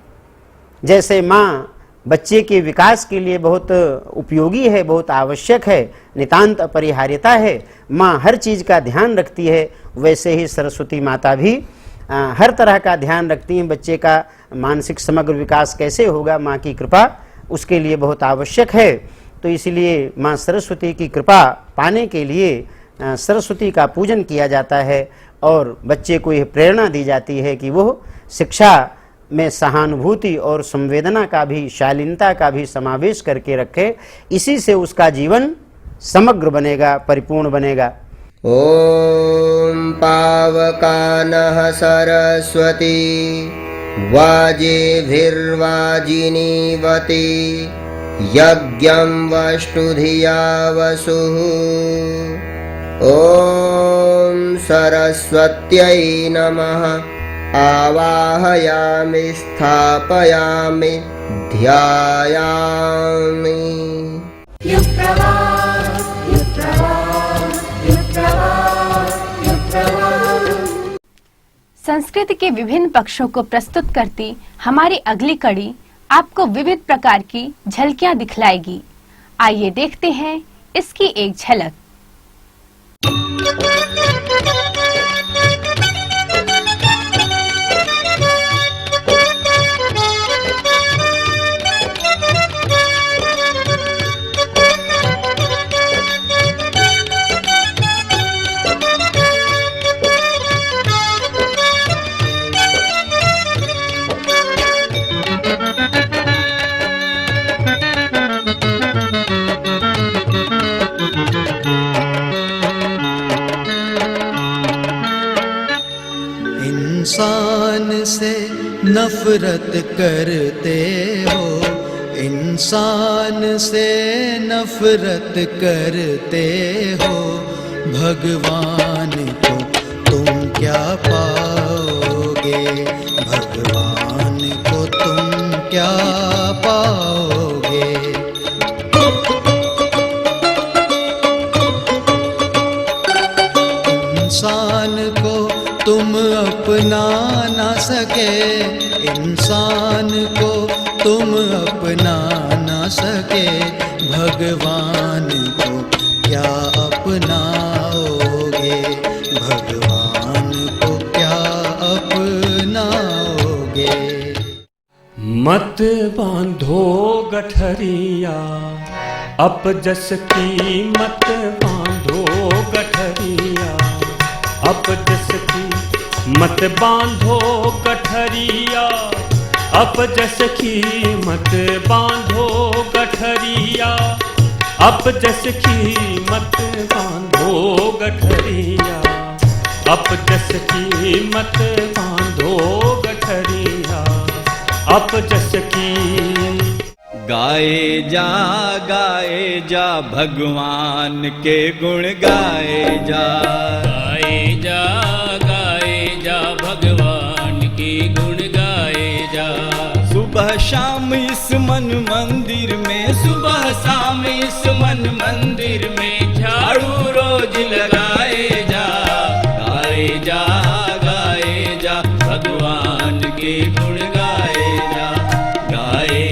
जैसे माँ बच्चे के विकास के लिए बहुत उपयोगी है, बहुत आवश्यक है, नितांत अपरिहार्यता है, माँ हर चीज़ का ध्यान रखती है, वैसे ही सरस्वती माता भी हर तरह का ध्यान रखती हैं। बच्चे का मानसिक समग्र विकास कैसे होगा, माँ की कृपा उसके लिए बहुत आवश्यक है। तो इसलिए माँ सरस्वती की कृपा पाने के लिए सरस्वती का पूजन किया जाता है और बच्चे को यह प्रेरणा दी जाती है कि वो शिक्षा में सहानुभूति और संवेदना का भी, शालीनता का भी समावेश करके रखे। इसी से उसका जीवन समग्र बनेगा, परिपूर्ण बनेगा। ओम पावकानः सरस्वती वाजेभिर्वाजिनीवती यज्ञं वष्टुधिया वसुः। ओम सरस्वत्यै नमः आवाहयामि स्थापयामि ध्यायामि। संस्कृति के विभिन्न पक्षों को प्रस्तुत करती हमारी अगली कड़ी आपको विविध प्रकार की झलकियां दिखलाएगी। आइए देखते हैं इसकी एक झलक। इंसान से नफरत करते हो, इंसान से नफरत करते हो, भगवान को तुम क्या पाओगे, भगवान को तुम क्या पाओगे। इंसान को तुम अपना ना सके, इंसान को तुम अपना ना सके, भगवान को क्या अपनाओगे, भगवान को क्या अपनाओगे। मत बांधो गठरिया अपजस की, मत बांधो गठरिया अपजस की, मत बांधो गठरिया अपजस की, मत बांधो गठरिया अपजस की, मत बांधो गठरिया अपजस की, मत बांधो गठरिया अपजस की। गाए जा भगवान के गुण गाए जा, गाए जा भगवान के गुण गाए जा। सुबह शाम इस मन मंदिर में, सुबह शाम इस मन मंदिर में झाड़ू रोज लगाए जा, गाए जा भगवान के गुण गाए जा, गाए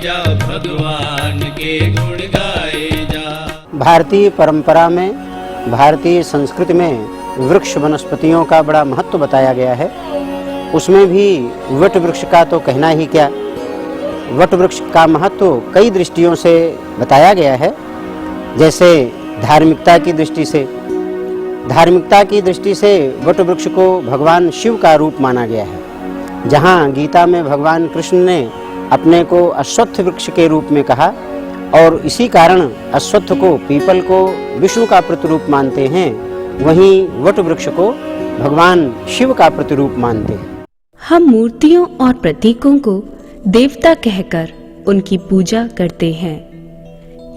जा भगवान के गुण गाए जा। भारतीय परंपरा में, भारतीय संस्कृति में वृक्ष वनस्पतियों का बड़ा महत्व बताया गया है। उसमें भी वट वृक्ष का तो कहना ही क्या। वट वृक्ष का महत्व कई दृष्टियों से बताया गया है। जैसे धार्मिकता की दृष्टि से, धार्मिकता की दृष्टि से वट वृक्ष को भगवान शिव का रूप माना गया है। जहाँ गीता में भगवान कृष्ण ने अपने को अश्वत्थ वृक्ष के रूप में कहा और इसी कारण अश्वत्थ को, पीपल को विष्णु का प्रतिरूप मानते हैं, वहीं वट वृक्ष को भगवान शिव का प्रतिरूप मानते हैं। हम मूर्तियों और प्रतीकों को देवता कहकर उनकी पूजा करते हैं।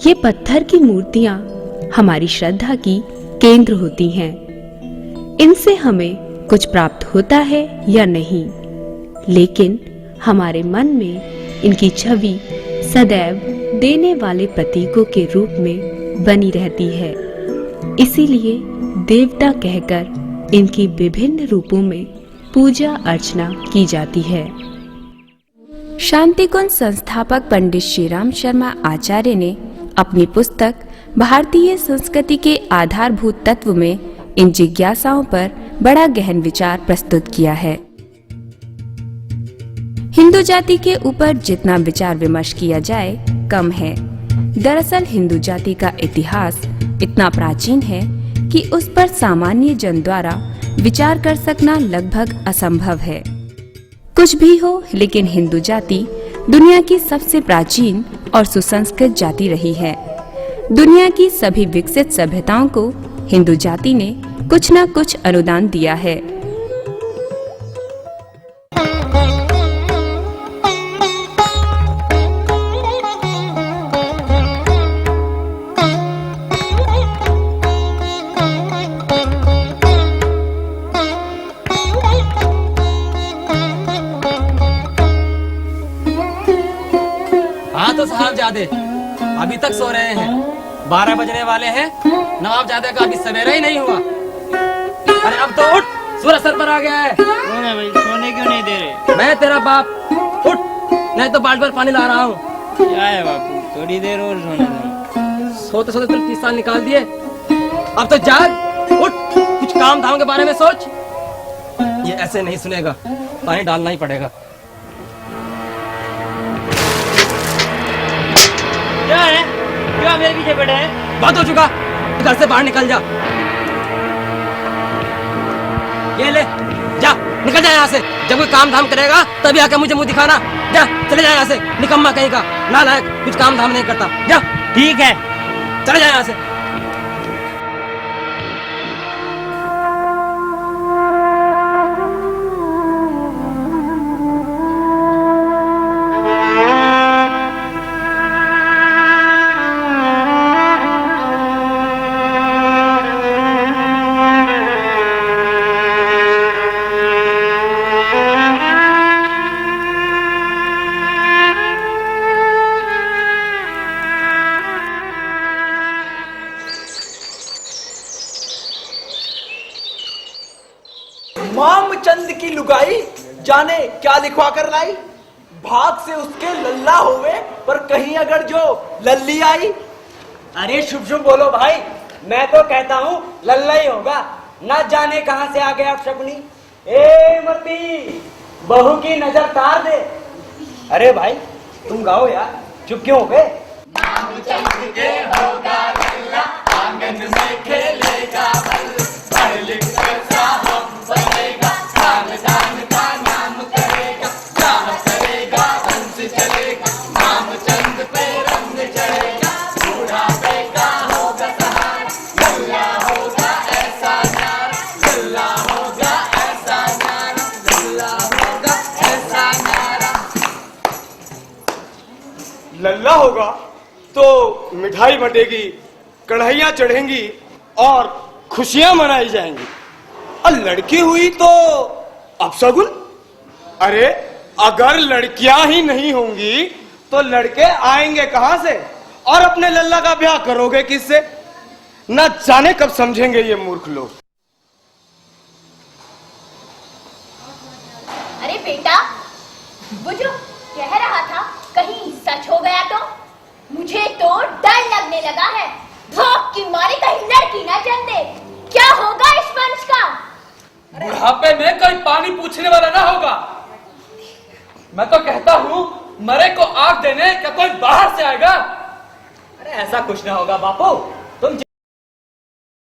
ये पत्थर की मूर्तियां हमारी श्रद्धा की केंद्र होती हैं। इनसे हमें कुछ प्राप्त होता है या नहीं, लेकिन हमारे मन में इनकी छवि सदैव देने वाले प्रतीकों के रूप में बनी रहती है। इसीलिए देवता कहकर इनकी विभिन्न रूपों में पूजा अर्चना की जाती है। शांतिकुंज संस्थापक पंडित श्रीराम शर्मा आचार्य ने अपनी पुस्तक भारतीय संस्कृति के आधारभूत तत्व में इन जिज्ञासाओं पर बड़ा गहन विचार प्रस्तुत किया है। हिंदू जाति के ऊपर जितना विचार विमर्श किया जाए कम है। दरअसल हिंदू जाति का इतिहास इतना प्राचीन है कि उस पर सामान्य जन द्वारा विचार कर सकना लगभग असंभव है। कुछ भी हो, लेकिन हिंदू जाति दुनिया की सबसे प्राचीन और सुसंस्कृत जाति रही है। दुनिया की सभी विकसित सभ्यताओं को हिंदू जाति ने कुछ न कुछ अनुदान दिया है। हाँ तो साहबजादे अभी तक सो रहे हैं। 12 बजने वाले हैं। नवाबजादे का अभी सवेरा ही नहीं हुआ। अरे अब तो उठ, सूरज सर पर आ गया है। कौन है भाई? सोने क्यों नहीं दे रहे? मैं तेरा बाप, उठ, नहीं तो बाल्टी भर पानी ला रहा हूँ। क्या है बापू, थोड़ी देर और सोने दो। सोते सोते तुम 30 साल निकाल दिए, अब तो जाग, उठ, कुछ काम धाम के बारे में सोच। ये ऐसे नहीं सुनेगा, पानी डालना ही पड़ेगा। क्या है? क्यों मेरे पीछे पड़े हैं? बहुत हो चुका, घर से बाहर निकल जा। ये ले, जा, निकल जा यहाँ से। जब कोई काम धाम करेगा तभी आके मुझे मुंह दिखाना। जा, चले जा यहाँ से, निकम्मा कहीं का, नालायक, कुछ काम धाम नहीं करता। जा, ठीक है, चले जा यहाँ से। मामचंद की लुगाई जाने क्या लिखवा कर लाई, भाग से उसके लल्ला होवे पर कहीं अगर जो लल्ली आई। अरे शुभ शुभ बोलो भाई, मैं तो कहता हूँ लल्ला ही होगा, न जाने कहाँ से आ गया अपशकुनी। ए मती, बहू की नजर तार दे। अरे भाई तुम गाओ यार, चुप क्यों हो गए? मामचंद के होगा लल्ला, आंगन में खेलेगा बल, पढ़ लिख कर साहब बनेगा, खानदान का नाम करेगा, चाह करेगा वंश चलेगा, मामचंद पे रंग चढ़ेगा, बूढ़ापे का होगा सहारा, लल्ला होगा ऐसा न्यारा, लल्ला होगा ऐसा न्यारा, लल्ला होगा ऐसा न्यारा। लल्ला होगा तो मिठाई बटेगी, कढ़ाइयाँ चढ़ेंगी और खुशियां मनाई जाएंगी। और लड़की हुई तो अपशगुन। अरे अगर लड़कियां ही नहीं होंगी तो लड़के आएंगे कहां से, और अपने लल्ला का ब्याह करोगे किससे? न जाने कब समझेंगे ये मूर्ख लोग। अरे बेटा, वो जो कह रहा था कहीं सच हो गया तो? मुझे तो डर लगने लगा है, भौंक की मारी कहीं लड़की ना जन दे। क्या होगा इस वंश का? बुढ़ापे में कोई पानी पूछने वाला ना होगा। मैं तो कहता हूँ मरे को आग देने क्या कोई बाहर से आएगा? अरे ऐसा कुछ ना होगा बापू,